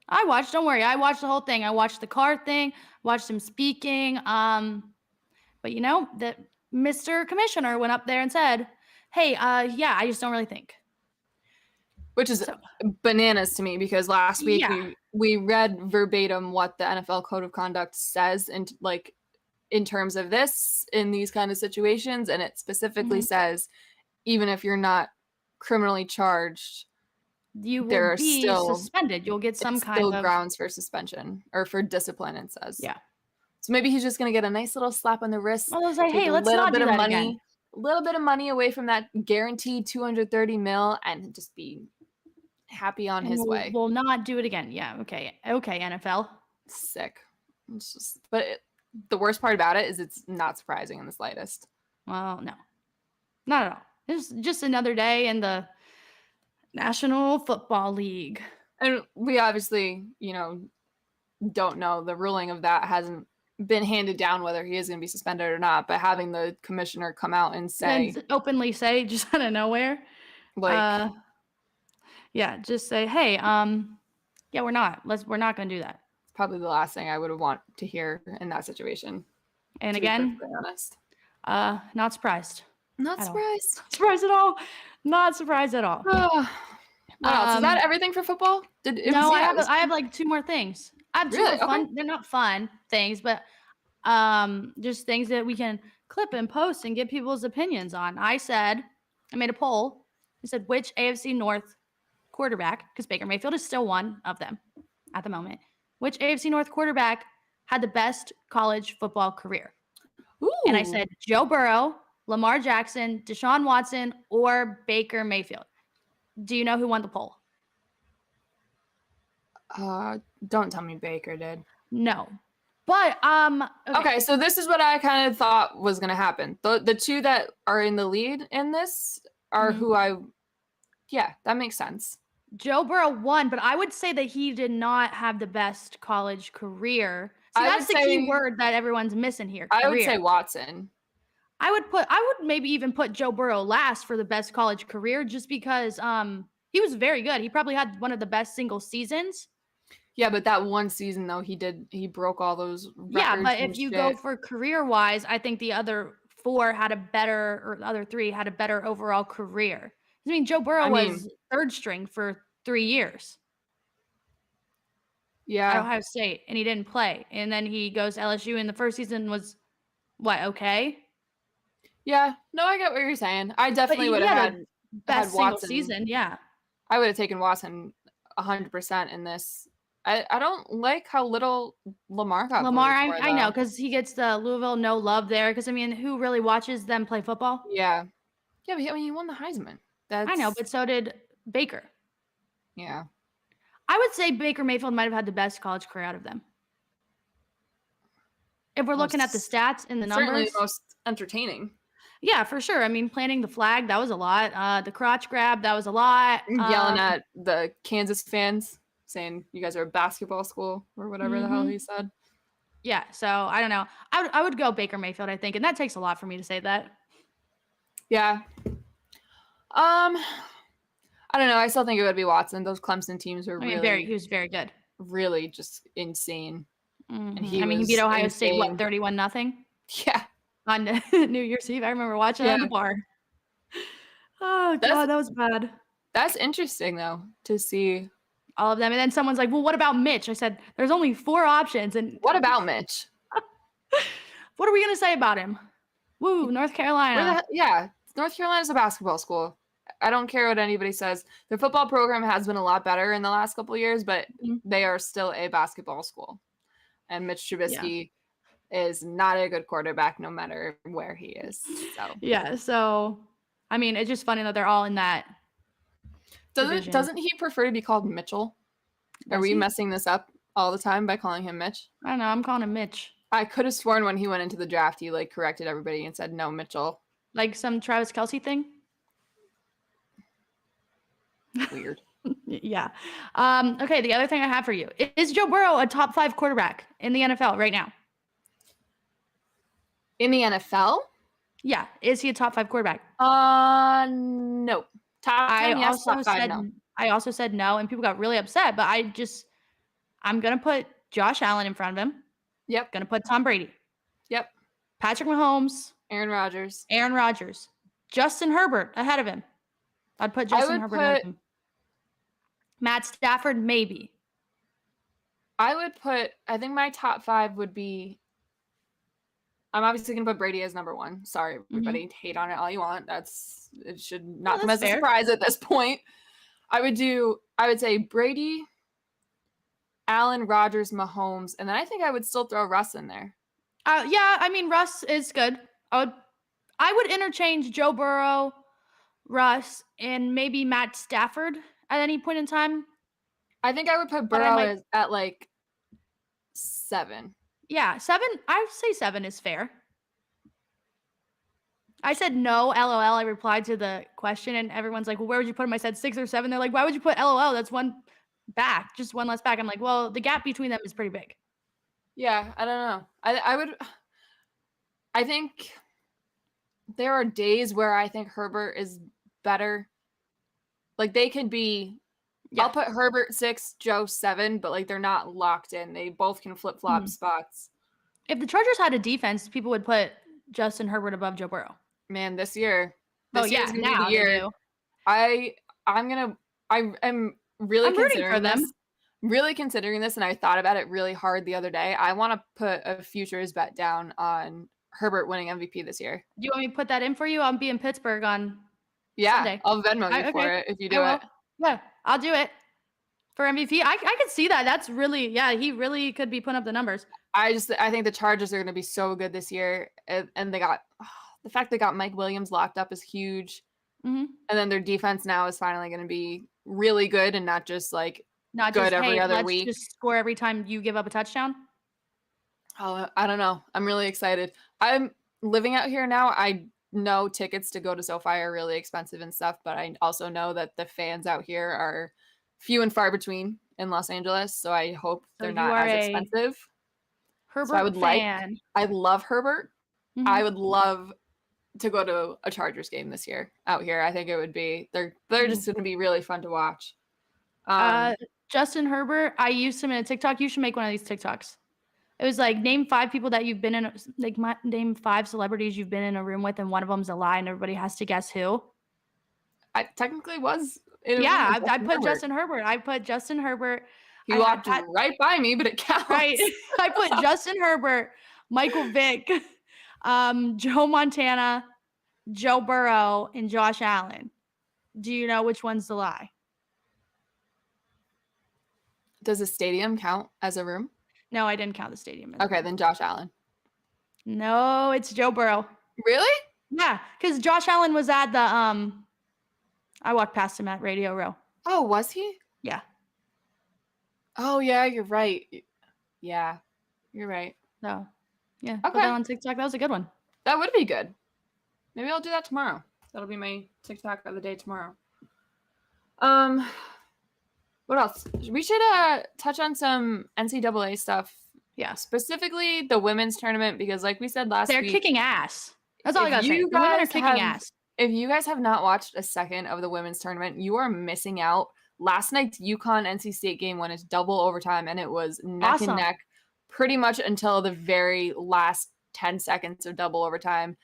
Don't worry. I watched the whole thing. I watched the car thing. Watched him speaking. But you know that Mr. Commissioner went up there and said, "Hey, yeah, I just don't really think." Which is bananas to me because last week we read verbatim what the NFL Code of Conduct says, and like in terms of this in these kind of situations, and it specifically says even if you're not criminally charged, you will be suspended. You'll get some kind of grounds for suspension or for discipline. It says So maybe he's just gonna get a nice little slap on the wrist. I was like, hey, let's not do that again. A little bit of money away from that guaranteed $230 million, and just be happy on his way. We'll not do it again. Yeah. Okay, NFL. Sick. It's just, the worst part about it is it's not surprising in the slightest. Well, no, not at all. It's just another day in the National Football League. And we obviously, don't know. The ruling of that hasn't been handed down whether he is going to be suspended or not. But having the commissioner come out and say, openly say, just out of nowhere, like, just say, hey, yeah, we're not going to do that. It's probably the last thing I would want to hear in that situation. And again, honest, not surprised. Not surprised. Not surprised at all. Not surprised at all. What else? Is that everything for football? I have like 2 more things. I have 2 more fun. Okay. They're not fun things, but just things that we can clip and post and get people's opinions on. I made a poll. I said, which AFC North quarterback, because Baker Mayfield is still one of them at the moment, which AFC North quarterback had the best college football career? Ooh. And I said Joe Burrow, Lamar Jackson, Deshaun Watson, or Baker Mayfield. Do you know who won the poll? Don't tell me Baker did. No. But okay, so this is what I kind of thought was going to happen. The 2 that are in the lead in this are who that makes sense. Joe Burrow won, but I would say that he did not have the best college career. So that's the key word that everyone's missing here. Career. I would say Watson. I would maybe even put Joe Burrow last for the best college career, just because he was very good. He probably had one of the best single seasons. Yeah, but that one season though, he broke all those records. Yeah, but if you go for career wise, I think the other 4 had a better, or the other 3 had a better overall career. I mean, Joe Burrow was 3rd string for 3 years. Yeah. At Ohio State, and he didn't play. And then he goes to LSU, and the first season was okay? Yeah. No, I get what you're saying. I definitely would have had best single season. Yeah. I would have taken Watson 100% in this. I don't like how little Lamar got. I know, because he gets the Louisville no love there. Because I mean, who really watches them play football? Yeah. Yeah, but I mean, he won the Heisman. I know, but so did Baker. Yeah. I would say Baker Mayfield might have had the best college career out of them. If we're looking at the stats and the numbers. Certainly the most entertaining. Yeah, for sure. I mean, planting the flag, that was a lot. The crotch grab, that was a lot. Yelling at the Kansas fans. saying you guys are a basketball school or whatever the hell he said. Yeah, so I don't know. I would go Baker Mayfield, I think, and that takes a lot for me to say that. Yeah. I don't know. I still think it would be Watson. Those Clemson teams were He was very good. Really just insane. Mm-hmm. And he beat Ohio State, what, 31-0? Yeah. On New Year's Eve. I remember watching at the bar. Oh, God, that was bad. That's interesting, though, to see all of them. And then someone's like, well, what about Mitch? I said, there's only 4 options. And what about Mitch? What are we going to say about him? Woo, North Carolina. North Carolina's a basketball school. I don't care what anybody says. The football program has been a lot better in the last couple of years, but they are still a basketball school. And Mitch Trubisky is not a good quarterback no matter where he is. So I mean, it's just funny that they're all in that. Doesn't he prefer to be called Mitchell? Are we messing this up all the time by calling him Mitch? I don't know. I'm calling him Mitch. I could have sworn when he went into the draft, he like corrected everybody and said, no, Mitchell. Like some Travis Kelce thing? Weird. Yeah. Okay, the other thing I have for you. Is Joe Burrow a top 5 quarterback in the NFL right now? In the NFL? Yeah. Is he a top 5 quarterback? No. Top 10, yes, top 5, no. I also said no, and people got really upset, but I'm going to put Josh Allen in front of him. Yep. Going to put Tom Brady. Yep. Patrick Mahomes. Aaron Rodgers. Justin Herbert ahead of him. I'd put Justin Herbert ahead of him. Matt Stafford, maybe. I think my top 5 would be, I'm obviously going to put Brady as number 1. Sorry, everybody. Hate on it all you want. It should not come as a surprise at this point. I would say Brady, Allen, Rodgers, Mahomes, and then I think I would still throw Russ in there. Yeah, I mean, Russ is good. I would interchange Joe Burrow, Russ, and maybe Matt Stafford at any point in time. I think I would put Burrow at like 7. Yeah, 7. I would say 7 is fair. I said no, LOL. I replied to the question, and everyone's like, well, where would you put him? I said 6 or 7. They're like, why would you put LOL? That's one back, just one less back. I'm like, well, the gap between them is pretty big. Yeah, I don't know. I think there are days where I think Herbert is better. Like they could be, I'll put Herbert 6, Joe 7, but like they're not locked in. They both can flip-flop spots. If the Chargers had a defense, people would put Justin Herbert above Joe Burrow. Man, this year is gonna be the year. I'm really considering this, and I thought about it really hard the other day. I want to put a futures bet down on Herbert winning MVP this year. Do you want me to put that in for you? I'll be in Pittsburgh on Sunday. I'll Venmo you for it if you do it. Yeah, I'll do it for MVP. I could see that. That's really, he really could be putting up the numbers. I think the Chargers are going to be so good this year, and they got the fact they got Mike Williams locked up is huge. And then their defense now is finally going to be really good and not just good every other week. Just score every time you give up a touchdown. Oh, I don't know. I'm really excited. I'm living out here now. I know tickets to go to SoFi are really expensive and stuff, but I also know that the fans out here are few and far between in Los Angeles. So I hope they're not as expensive. Herbert fan. I love Herbert. I would love to go to a Chargers game this year out here. I think it would be, they're just going to be really fun to watch. Justin Herbert, I used him in a TikTok. You should make one of these TikToks. It was like, name 5 people that you've been in, name 5 celebrities you've been in a room with, and one of them's a lie, and everybody has to guess who. I technically was. I put Justin Herbert. I put Justin Herbert. He walked right by me, but it counts. Right. I put Justin Herbert, Michael Vick, Joe Montana, Joe Burrow, and Josh Allen. Do you know which one's the lie? Does a stadium count as a room? No, I didn't count the stadium. Okay, then Josh Allen. No, it's Joe Burrow. Really? Yeah, because Josh Allen was at the I walked past him at Radio Row. Oh, was he? Yeah. Oh yeah, you're right. Yeah, you're right. So, yeah. Okay. Put that on TikTok. That was a good one. That would be good. Maybe I'll do that tomorrow. That'll be my TikTok of the day tomorrow. What else? We should touch on some NCAA stuff. Yeah. Specifically the women's tournament, because like we said last They're week, kicking ass. That's all I if gotta say. you The women are guys kicking have ass. if you guys have not watched a second of the women's tournament, you are missing out. Last night's UConn NC State game went into double overtime, and it was neck and Awesome. neck pretty much until the very last 10 seconds of double overtime.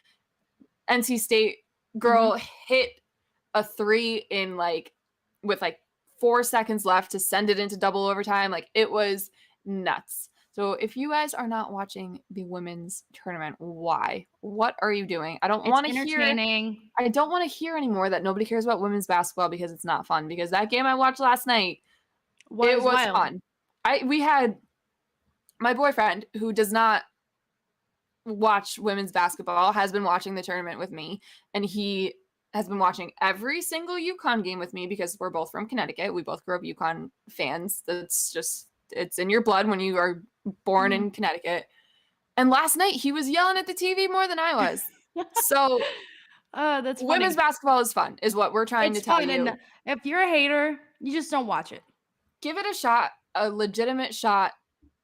NC State girl hit a three in with 4 seconds left to send it into double overtime. Like, it was nuts. So if you guys are not watching the women's tournament, why? What are you doing? I don't want to hear anymore that nobody cares about women's basketball because it's not fun. Because that game I watched last night, it was wild. fun. We had my boyfriend, who does not watch women's basketball, has been watching the tournament with me, and he has been watching every single UConn game with me because we're both from Connecticut. We both grew up UConn fans. That's just, it's in your blood when you are born in Connecticut. And last night he was yelling at the TV more than I was. So that's funny. Women's basketball is fun, is what we're trying to tell you. And if you're a hater, you just don't watch it. Give it a shot, a legitimate shot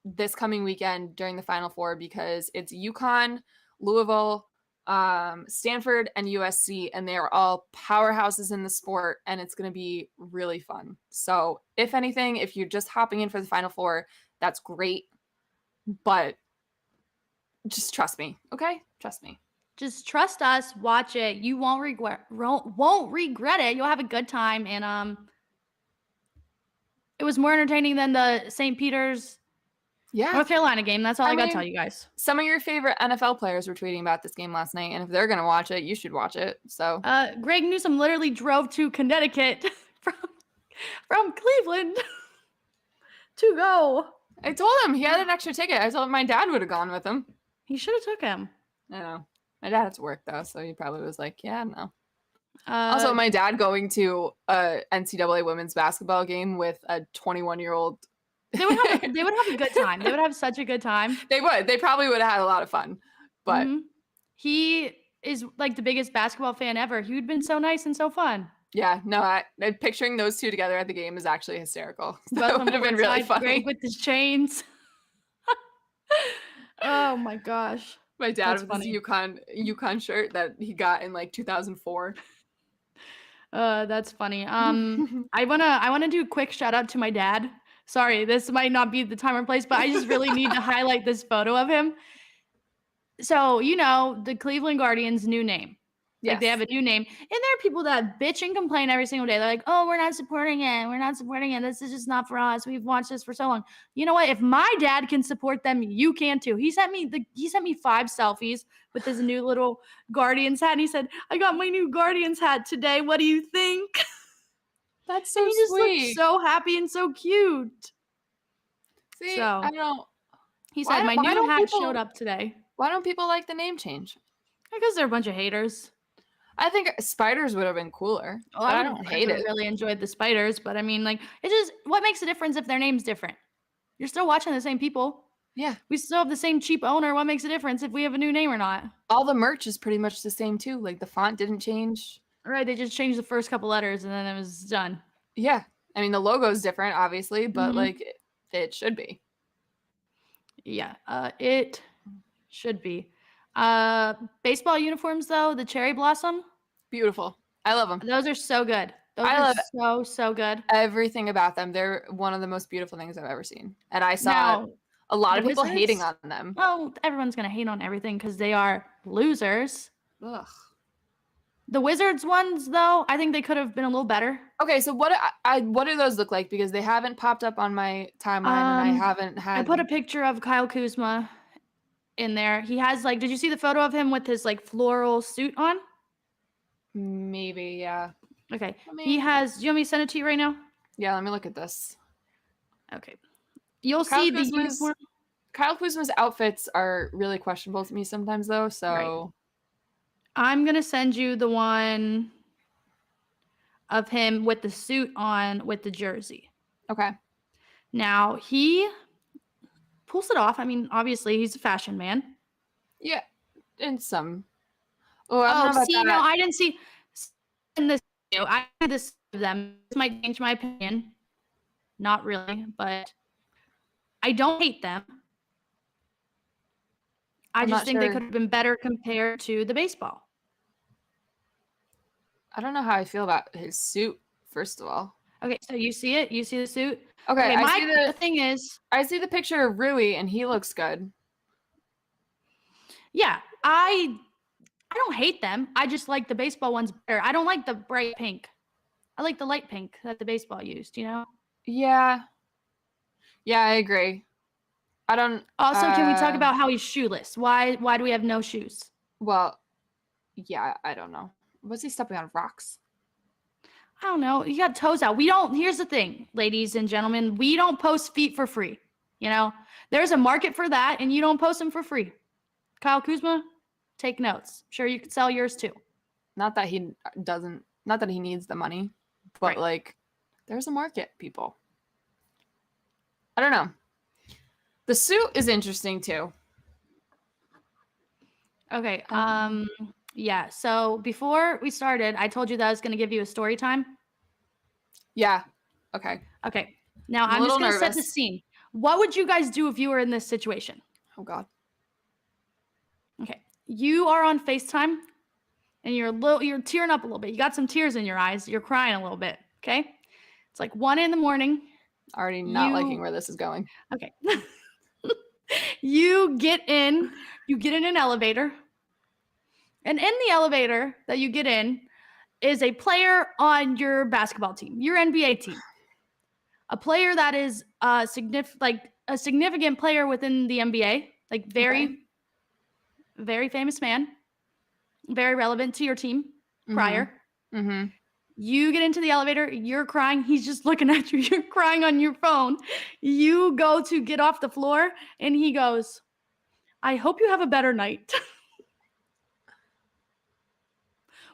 this coming weekend during the Final Four, because it's UConn, Louisville, Stanford, and USC, and they are all powerhouses in the sport, and it's going to be really fun. So if anything, if you're just hopping in for the Final Four, that's great, but just trust me, okay? Trust me. Just trust us. Watch it. You won't regret it. You'll have a good time, and it was more entertaining than the St. Peter's North Carolina game. That's all I gotta tell you guys. Some of your favorite NFL players were tweeting about this game last night, and if they're gonna watch it, you should watch it. So Greg Newsome literally drove to Connecticut from Cleveland to go. I told him he had an extra ticket. I told him my dad would have gone with him. He should have took him. I know. My dad had to work though, so he probably was like, yeah, no. Also, my dad going to a NCAA women's basketball game with a 21-year-old. They would have a good time. They would have such a good time. They would. They probably would have had a lot of fun. But he is like the biggest basketball fan ever. He would have been so nice and so fun. Yeah, no, picturing those two together at the game is actually hysterical. That would have been really funny. Greg with his chains. Oh my gosh. My dad with his UConn shirt that he got in 2004. That's funny. I wanna do a quick shout out to my dad. Sorry, this might not be the time or place, but I just really need to highlight this photo of him. So, the Cleveland Guardians' new name. Yes. Like, they have a new name. And there are people that bitch and complain every single day. They're like, oh, we're not supporting it. We're not supporting it. This is just not for us. We've watched this for so long. You know what? If my dad can support them, you can too. He sent me 5 selfies with his new little Guardians hat. And he said, I got my new Guardians hat today. What do you think? That's so sweet. He just looked so happy and so cute. See, so, I don't. He said, my new hat showed up today. Why don't people like the name change? Because they're a bunch of haters. I think spiders would have been cooler. Well, I don't hate it. I really enjoyed the spiders, but I mean, it just, what makes a difference if their name's different? You're still watching the same people. Yeah. We still have the same cheap owner. What makes a difference if we have a new name or not? All the merch is pretty much the same too. Like, the font didn't change. Right. They just changed the first couple letters and then it was done. Yeah. I mean, the logo is different, obviously, but it should be. Yeah. It should be. Baseball uniforms though, the cherry blossom. Beautiful. I love them. Those are so good. I love so good. Everything about them. They're one of the most beautiful things I've ever seen. And I saw a lot of people hating on them. Well, everyone's going to hate on everything because they are losers. Ugh. The Wizards ones, though, I think they could have been a little better. Okay, so what do those look like? Because they haven't popped up on my timeline, and I haven't had. I put a picture of Kyle Kuzma in there. He has did you see the photo of him with his floral suit on? Maybe, yeah. Okay. He has. Do you want me to send it to you right now? Yeah, let me look at this. Okay. You'll see the uniform. Kyle Kuzma's outfits are really questionable to me sometimes, though. So right. I'm gonna send you the one of him with the suit on with the jersey. Okay. Now he pulls it off. I mean, obviously he's a fashion man. Yeah, in some. No, I didn't see in this video. I did this of them. This might change my opinion. Not really, but I don't hate them. I I'm just not think they sure. could have been better compared to the baseball. I don't know how I feel about his suit, first of all. Okay, so you see it? You see the suit? Okay, Okay, I my see the thing is, I see the picture of Rui, and he looks good. yeah, I don't hate them. I just like the baseball ones better. I don't like the bright pink. I like the light pink that the baseball used, you know? Yeah. Yeah, I agree. I don't Also, can we talk about how he's shoeless? Why do we have no shoes? well, yeah, I don't know. Was he stepping on rocks? I don't know. You got toes out. Here's the thing, ladies and gentlemen, we don't post feet for free. You know, there's a market for that, and you don't post them for free. Kyle Kuzma, take notes. I'm sure you could sell yours too. Not that he doesn't, not that he needs the money, but Right. like, there's a market, people. I don't know. The suit is interesting too. Okay. Yeah. So before we started, I told you that I was going to give you a story time. Yeah. Okay. Okay. Now I'm a I'm just little going to set the nervous. scene. What would you guys do if you were in this situation? Oh God. Okay. You are on FaceTime and you're tearing up a little bit. You got some tears in your eyes. You're crying a little bit. Okay. It's like 1 a.m. Already not liking where this is going. Okay. You get in an elevator. And in the elevator that you get in is a player on your basketball team, your NBA team. A player that is a significant player within the NBA, like very, very famous man, very relevant to your team prior. Mm-hmm. You get into the elevator, you're crying, he's just looking at you, you're crying on your phone. You go to get off the floor, and he goes, I hope you have a better night.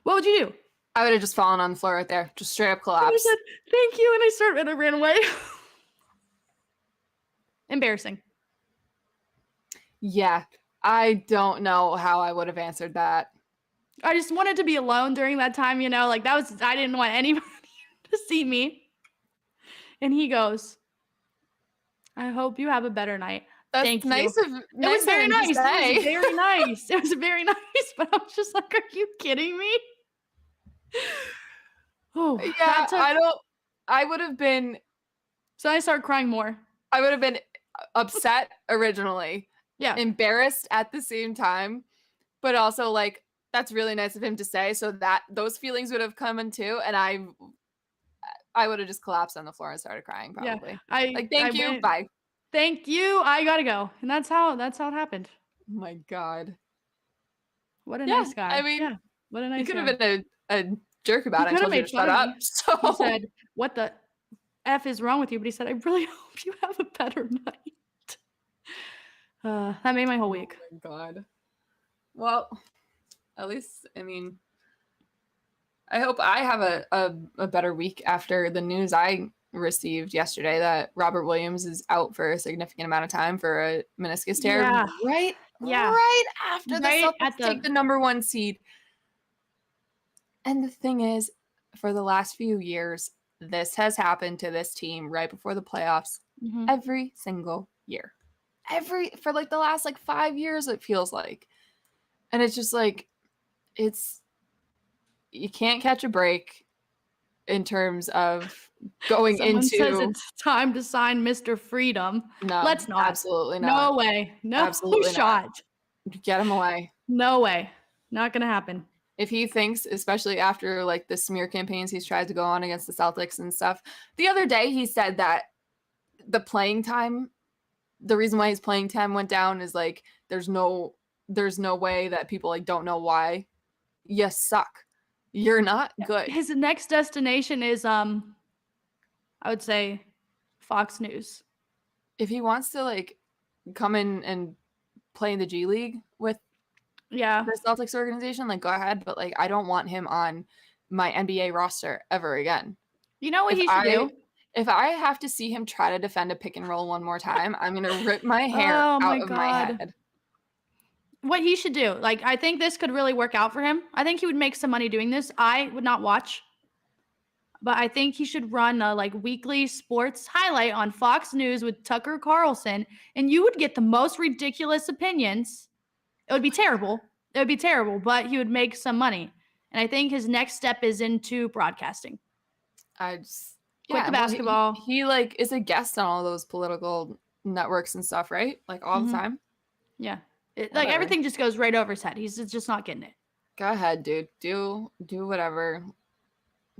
What would you do? I would have just fallen on the floor right there, just straight up I collapsed. said, thank you, and I ran away. Embarrassing. Yeah, I don't know how I would have answered that. I just wanted to be alone during that time, you know, like I didn't want anybody to see me. And he goes, I hope you have a better night. That's Thank nice you. of It was very him to nice. It say. was very nice. It was very nice. But I was just like, are you kidding me? Oh, Yeah, I would have been. So I started crying more. I would have been upset originally. Yeah. Embarrassed at the same time, but also like that's really nice of him to say. So that those feelings would have come in too, and I would have just collapsed on the floor and started crying probably. Yeah. Thank you, bye. Thank you. I gotta go, and that's how it happened. Oh my God. What a nice guy. I mean, yeah. What a nice you guy. could have been a jerk about it. I told you to shut up. So he said, "What the f is wrong with you?" But he said, "I really hope you have a better night." That made my whole week. Oh my God. Well, at least I mean, I hope I have a better week after the news I received yesterday that Robert Williams is out for a significant amount of time for a meniscus tear. Yeah. Right after the Right Celtics take the number 1 seed. And the thing is, for the last few years, this has happened to this team right before the playoffs every single year. For like the last like 5 years, it feels like. And it's just like, you can't catch a break in terms of going Someone into. says it's time to sign Mr. Freedom. No, let's not. Absolutely not. No way. No Absolutely shot. Not. Get him away. No way. Not gonna happen. If he thinks, especially after like the smear campaigns he's tried to go on against the Celtics and stuff, the other day he said that the playing time, the reason why his playing time went down is like there's no way that people like don't know why. You suck. You're not good. His next destination is I would say Fox News. If he wants to like come in and play in the G League with the Celtics organization, like go ahead, but like I don't want him on my NBA roster ever again. You know what he should do? If I have to see him try to defend a pick and roll one more time, I'm gonna rip my hair out of my head. What he should do, like I think this could really work out for him. I think he would make some money doing this. I would not watch, but I think he should run a like weekly sports highlight on Fox News with Tucker Carlson, and you would get the most ridiculous opinions. It would be terrible. It would be terrible, but he would make some money. And I think his next step is into broadcasting. I just Quit the well, basketball. he like is a guest on all those political networks and stuff, right? Like all the time. Yeah. Like Whatever. everything just goes right over his head. He's just not getting it. Go ahead, dude. Do whatever.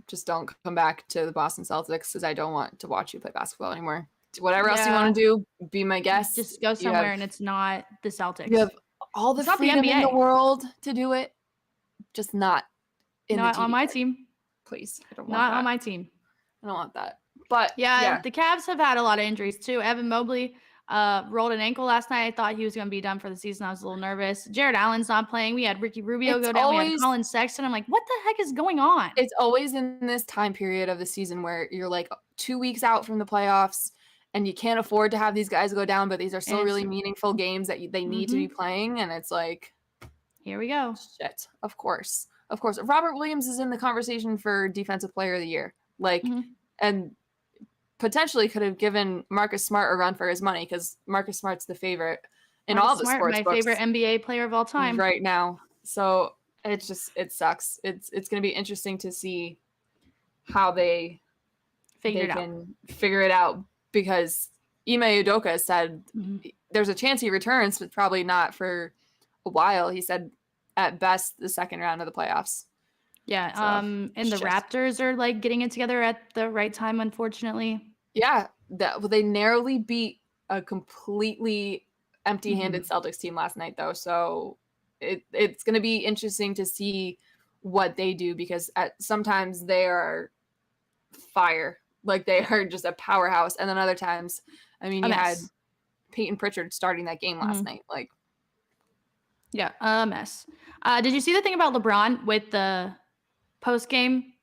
Just don't come back to the Boston Celtics because I don't want to watch you play basketball anymore. Whatever else you want to do, be my guest. Just go somewhere and it's not the Celtics. You have all the freedom in the world to do it, just not on my team. Please, I don't want not that. on my team. I don't want that. But yeah, the Cavs have had a lot of injuries too. Evan Mobley rolled an ankle last night. I thought he was going to be done for the season. I was a little nervous. Jared Allen's not playing. We had Ricky Rubio go down. We had Colin Sexton. I'm like, what the heck is going on? It's always in this time period of the season where you're like 2 weeks out from the playoffs and you can't afford to have these guys go down, but these are still really meaningful games that they need to be playing. And it's like, here we go. Shit. Of course. Robert Williams is in the conversation for Defensive Player of the Year. Like, and potentially could have given Marcus Smart a run for his money because Marcus Smart's the favorite in all the sports books. My favorite NBA player of all time right now. So it sucks. It's going to be interesting to see how they can figure it out because Ime Udoka said there's a chance he returns, but probably not for a while. He said at best the second round of the playoffs. Yeah. So, and the Raptors are like getting it together at the right time, unfortunately. Yeah. They narrowly beat a completely empty-handed Celtics team last night, though. So it's going to be interesting to see what they do because sometimes they are fire. Like they are just a powerhouse. And then other times, I mean, you had Peyton Pritchard starting that game last night. Like, yeah, a mess. Did you see the thing about LeBron with the post game?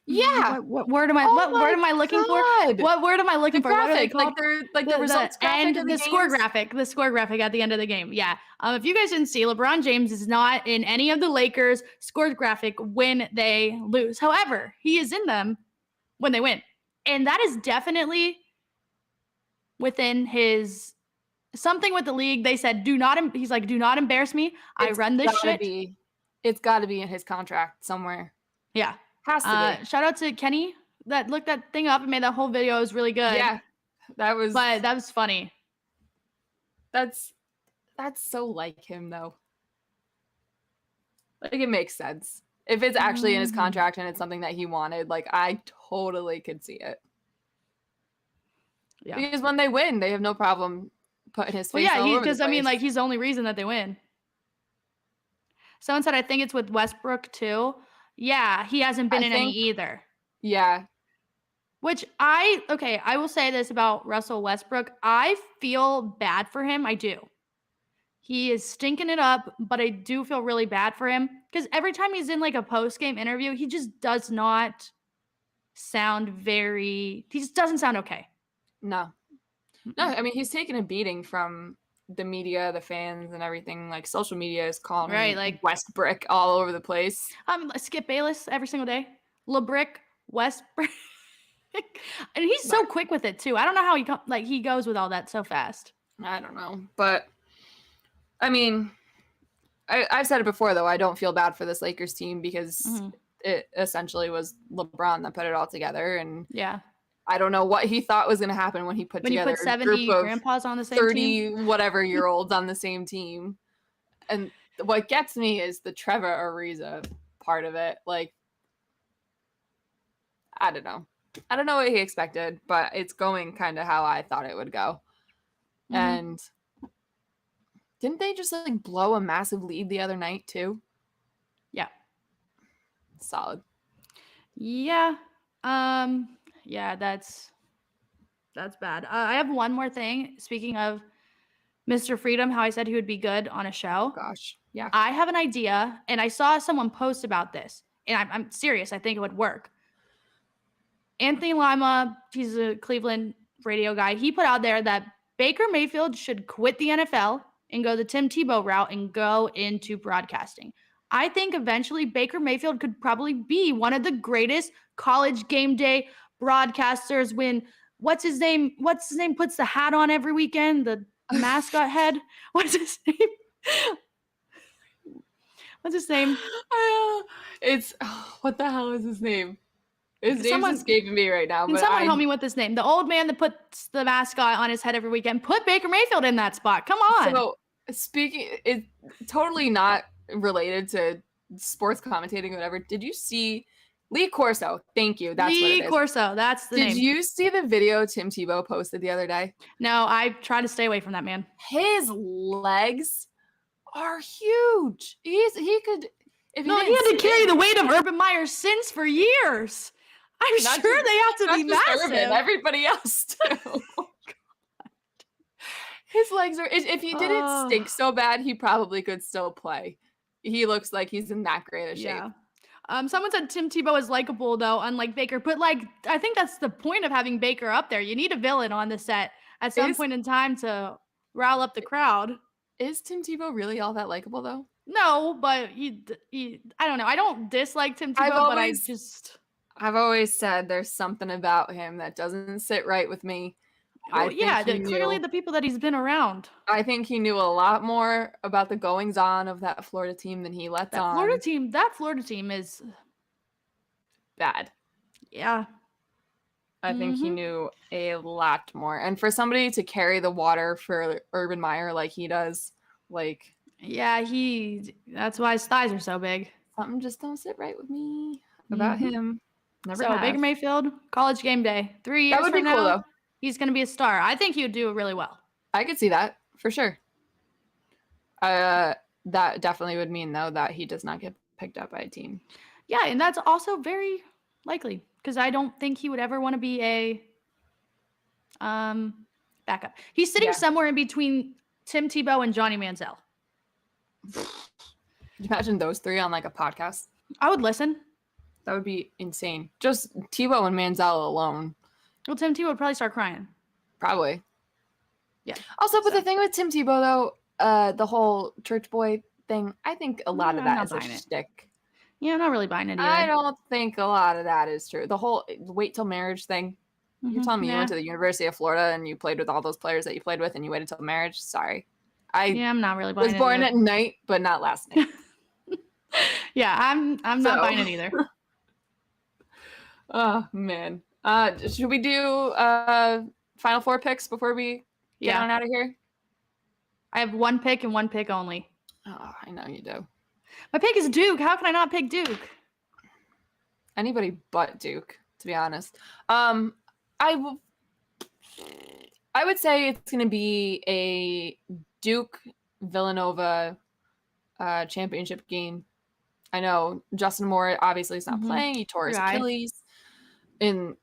Yeah. What word am I? What word am I looking for? What word am I looking for? Graphic, the results graphic and the score graphic. The score graphic at the end of the game. Yeah. If you guys didn't see, LeBron James is not in any of the Lakers score graphic when they lose. However, he is in them when they win, and that is definitely within his. Something with the league, they said, he's like, do not embarrass me. I run this shit. It's got to be in his contract somewhere. Yeah. Has to be. Shout out to Kenny that looked that thing up and made that whole video. It was really good. Yeah. That was funny. That's so like him, though. Like, it makes sense. If it's actually in his contract and it's something that he wanted, like, I totally could see it. Yeah. Because when they win, they have no problem putting his face all over the place. Because I mean, like, he's the only reason that they win. Someone said I think it's with Westbrook too. Yeah, he hasn't been in any either. Yeah. Which I will say this about Russell Westbrook. I feel bad for him. I do. He is stinking it up, but I do feel really bad for him because every time he's in like a post-game interview, he just does not sound he just doesn't sound okay. No, I mean, he's taken a beating from the media, the fans, and everything. Like, social media is calling him like Westbrick all over the place. Skip Bayless every single day. LeBrick, Westbrick. And he's so quick with it, too. I don't know how he goes with all that so fast. I don't know. But, I mean, I've said it before, though. I don't feel bad for this Lakers team because it essentially was LeBron that put it all together. And yeah. I don't know what he thought was going to happen when he put together a 70 grandpas on the same 30 team. whatever-year-olds on the same team. And what gets me is the Trevor Ariza part of it. Like, I don't know. I don't know what he expected, but it's going kind of how I thought it would go. And didn't they just like blow a massive lead the other night too? Yeah. Solid. Yeah. Yeah, that's bad. I have one more thing. Speaking of Mr. Freedom, how I said he would be good on a show. Oh, gosh. Yeah. I have an idea, and I saw someone post about this, and I'm serious. I think it would work. Anthony Lima, he's a Cleveland radio guy. He put out there that Baker Mayfield should quit the NFL and go the Tim Tebow route and go into broadcasting. I think eventually Baker Mayfield could probably be one of the greatest college game day broadcasters when what's his name? What's his name puts the hat on every weekend? The mascot head? What's his name? What's his name? It's what the hell is his name? His name's Someone escaping me right now, Can but someone help me with this name? The old man that puts the mascot on his head every weekend. Put Baker Mayfield in that spot. Come on. So speaking, it's totally not related to sports commentating or whatever. Did you see Lee Corso? Thank you. That's what it Lee is. Corso. That's the name. Did you see the video Tim Tebow posted the other day? No, I try to stay away from that man. His legs are huge. He could. If No, he had to carry the weight of Urban Meyer's sins for years. I'm Not sure just- they have to not be just massive. Urban, everybody else too. His legs are. If he didn't stink so bad, he probably could still play. He looks like he's in that great a shape. Yeah. Someone said Tim Tebow is likable though, unlike Baker. But like, I think that's the point of having Baker up there. You need a villain on the set at some point in time to rile up the crowd. Is Tim Tebow really all that likable though? No, but he I don't know. I don't dislike Tim Tebow, but I've always said there's something about him that doesn't sit right with me. Clearly the people that he's been around. I think he knew a lot more about the goings on of that Florida team than he lets on. That Florida team is bad. Yeah. I think he knew a lot more. And for somebody to carry the water for Urban Meyer like he does, like yeah, that's why his thighs are so big. Something just don't sit right with me about him. Never so have. Baker Mayfield, college game day. 3 years that would from be cool now, though. He's gonna be a star. I think he would do really well. I could see that for sure. That definitely would mean though that he does not get picked up by a team. Yeah, and that's also very likely because I don't think he would ever want to be a backup. He's sitting somewhere in between Tim Tebow and Johnny Manziel. Imagine those three on like a podcast. I would listen. That would be insane. Just Tebow and Manziel alone. Well, Tim Tebow would probably start crying. Probably. Yeah. Also, but the thing with Tim Tebow though, the whole church boy thing, I think a lot of that is a shtick. Yeah, I'm not really buying it either. I don't think a lot of that is true. The whole wait till marriage thing. You're telling me you went to the University of Florida and you played with all those players that you played with and you waited till marriage? Sorry. I'm not really buying it. Was born at night, but not last night. Yeah, I'm not buying it either. Oh man. Should we do final four picks before we get on out of here? I have one pick and one pick only. Oh, I know you do. My pick is Duke. How can I not pick Duke? Anybody but Duke, to be honest. I would say it's going to be a Duke Villanova championship game. I know Justin Moore obviously is not playing. He tore his Achilles in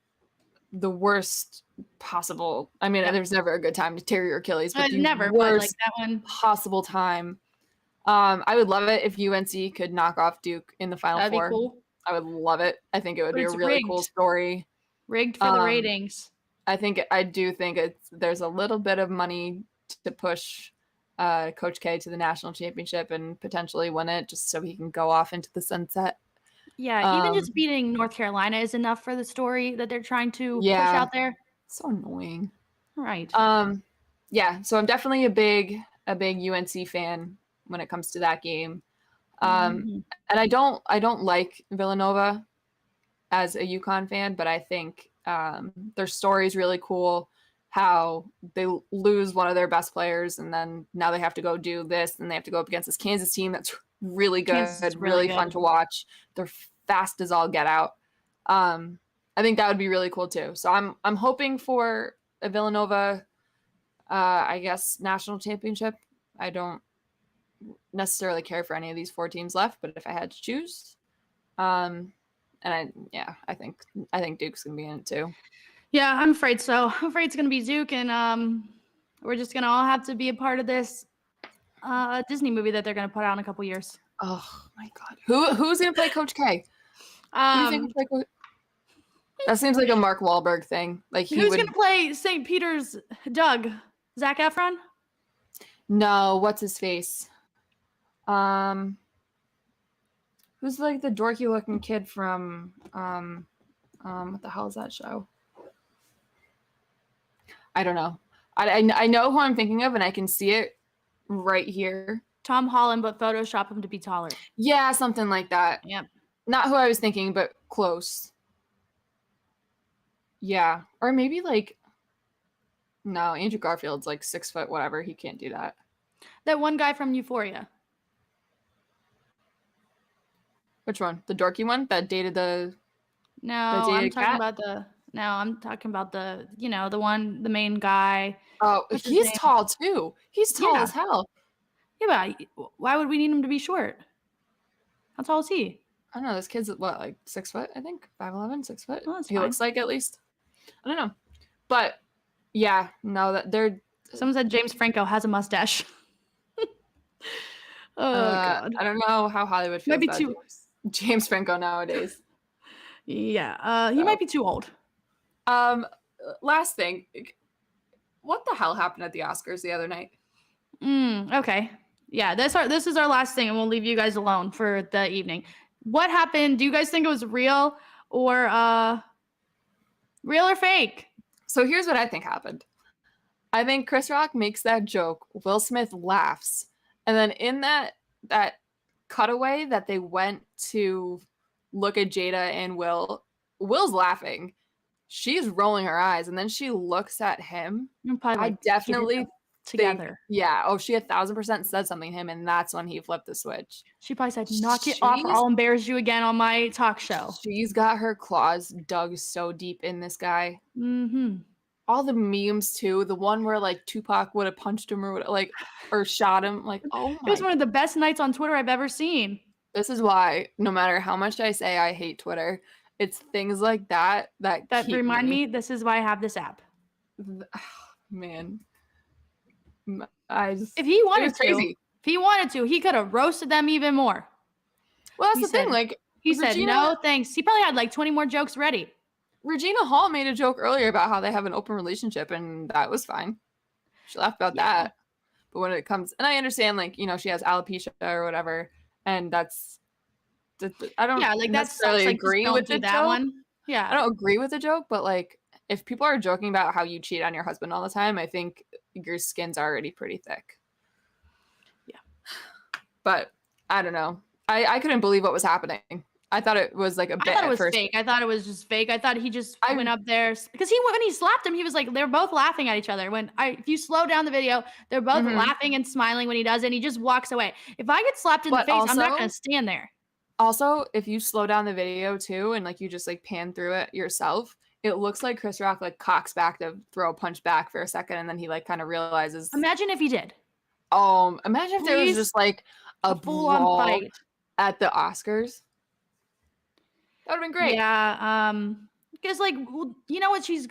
the worst possible. I mean, there's never a good time to tear your Achilles, but never. Worst but like that one possible time. I would love it if UNC could knock off Duke in the Final Four. That'd be cool. I would love it. I think it would be a really cool story. Rigged for the ratings. I do think there's a little bit of money to push Coach K to the national championship and potentially win it just so he can go off into the sunset. Yeah, even just beating North Carolina is enough for the story that they're trying to push out there. So annoying. Right. Yeah, so I'm definitely a big UNC fan when it comes to that game. And I don't like Villanova as a UConn fan, but I think their story is really cool. How they lose one of their best players and then now they have to go do this and they have to go up against this Kansas team that's really good, really fun to watch. They're fast as all get out. I think that would be really cool too. So I'm hoping for a Villanova, I guess, national championship. I don't necessarily care for any of these four teams left, but if I had to choose, I think Duke's gonna be in it too. Yeah, I'm afraid so. I'm afraid it's gonna be Duke, and we're just gonna all have to be a part of this Disney movie that they're gonna put out in a couple years. Oh my god, who's gonna play Coach K? That seems like a Mark Wahlberg thing. Like who's gonna play St. Peter's Doug? Zac Efron? No, what's his face? Who's like the dorky looking kid from what the hell is that show? I don't know. I know who I'm thinking of, and I can see it right here. Tom Holland, but Photoshop him to be taller. Yeah, something like that. Yep. Not who I was thinking, but close. Yeah. Or maybe like, no, Andrew Garfield's like 6 foot, whatever. He can't do that. That one guy from Euphoria. Which one? The dorky one that dated the. No, that dated I'm talking Kat? about the. No, I'm talking about the. The one, the main guy. Oh, What's his he's name? tall too. He's tall as hell. Yeah, but why would we need him to be short? How tall is he? I don't know. This kid's what, like 6 foot, I think? 5'11", 6 foot. Well, that's he fine. looks like, at least. I don't know. But yeah, no, that they're. Someone said James Franco has a mustache. God. I don't know how Hollywood feels Might be about James Franco nowadays. Yeah, he might be too old. Last thing, what the hell happened at the Oscars the other night? Okay. Yeah, this is our last thing, and we'll leave you guys alone for the evening. What happened? Do you guys think it was real or fake? So here's what I think happened. I think Chris Rock makes that joke. Will Smith laughs. And then in that cutaway that they went to look at Jada and Will's laughing. She's rolling her eyes, and then she looks at him. I definitely together. Yeah. Oh, she 1,000% said something to him, and that's when he flipped the switch. She probably said, "Knock it off, or I'll embarrass you again on my talk show." She's got her claws dug so deep in this guy. Mm-hmm. All the memes too. The one where like Tupac would have punched him or shot him. Like, oh my. It was one of the best nights on Twitter I've ever seen. This is why, no matter how much I say I hate Twitter, it's things like that remind me. This is why I have this app. Man, if he wanted to, he could have roasted them even more. Well, that's the thing. Like, he said, "No, thanks." He probably had like 20 more jokes ready. Regina Hall made a joke earlier about how they have an open relationship, and that was fine. She laughed about that. But when it comes, and I understand, like, she has alopecia or whatever, and I don't necessarily agree with the joke. One. Yeah. I don't agree with the joke, but like, if people are joking about how you cheat on your husband all the time, I think your skin's already pretty thick. Yeah. But I don't know. I couldn't believe what was happening. I thought it was like a bit at first. Fake. I thought it was just fake. I thought he just went up there because when he slapped him, he was like, they're both laughing at each other. If you slow down the video, they're both laughing and smiling when he does it, and he just walks away. If I get slapped in the face, I'm not going to stand there. Also, if you slow down the video too, and like you just like pan through it yourself, it looks like Chris Rock like cocks back to throw a punch back for a second, and then he like kind of realizes. Imagine if he did. Imagine if there was just like a full-on fight at the Oscars. That would have been great. Yeah. Because like, you know what? She's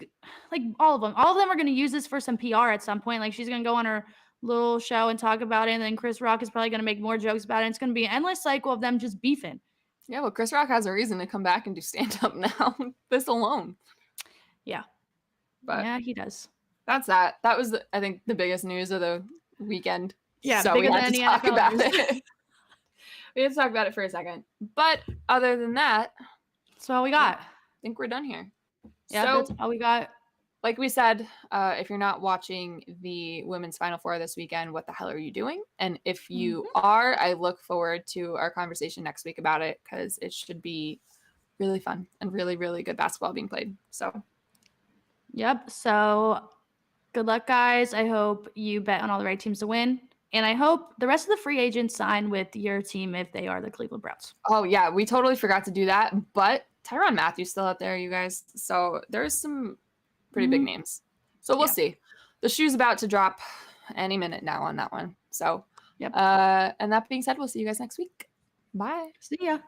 like all of them are going to use this for some PR at some point. Like she's going to go on her little show and talk about it. And then Chris Rock is probably going to make more jokes about it. And it's going to be an endless cycle of them just beefing. Yeah. Well, Chris Rock has a reason to come back and do stand up now. This alone. Yeah. But yeah, he does. That's that. That was, I think, the biggest news of the weekend. Yeah. So we had to talk about it. We had to talk about it for a second. But other than that, that's all we got. I think we're done here. Yeah, so, that's all we got. Like we said, if you're not watching the Women's Final Four this weekend, what the hell are you doing? And if you are, I look forward to our conversation next week about it because it should be really fun and really, really good basketball being played. So, yep. So good luck, guys. I hope you bet on all the right teams to win. And I hope the rest of the free agents sign with your team if they are the Cleveland Browns. Oh, yeah. We totally forgot to do that. But Tyrann Mathieu's still out there, you guys. So there's some pretty big names. So we'll see. The shoe's about to drop any minute now on that one. So, yep. And that being said, we'll see you guys next week. Bye. See ya.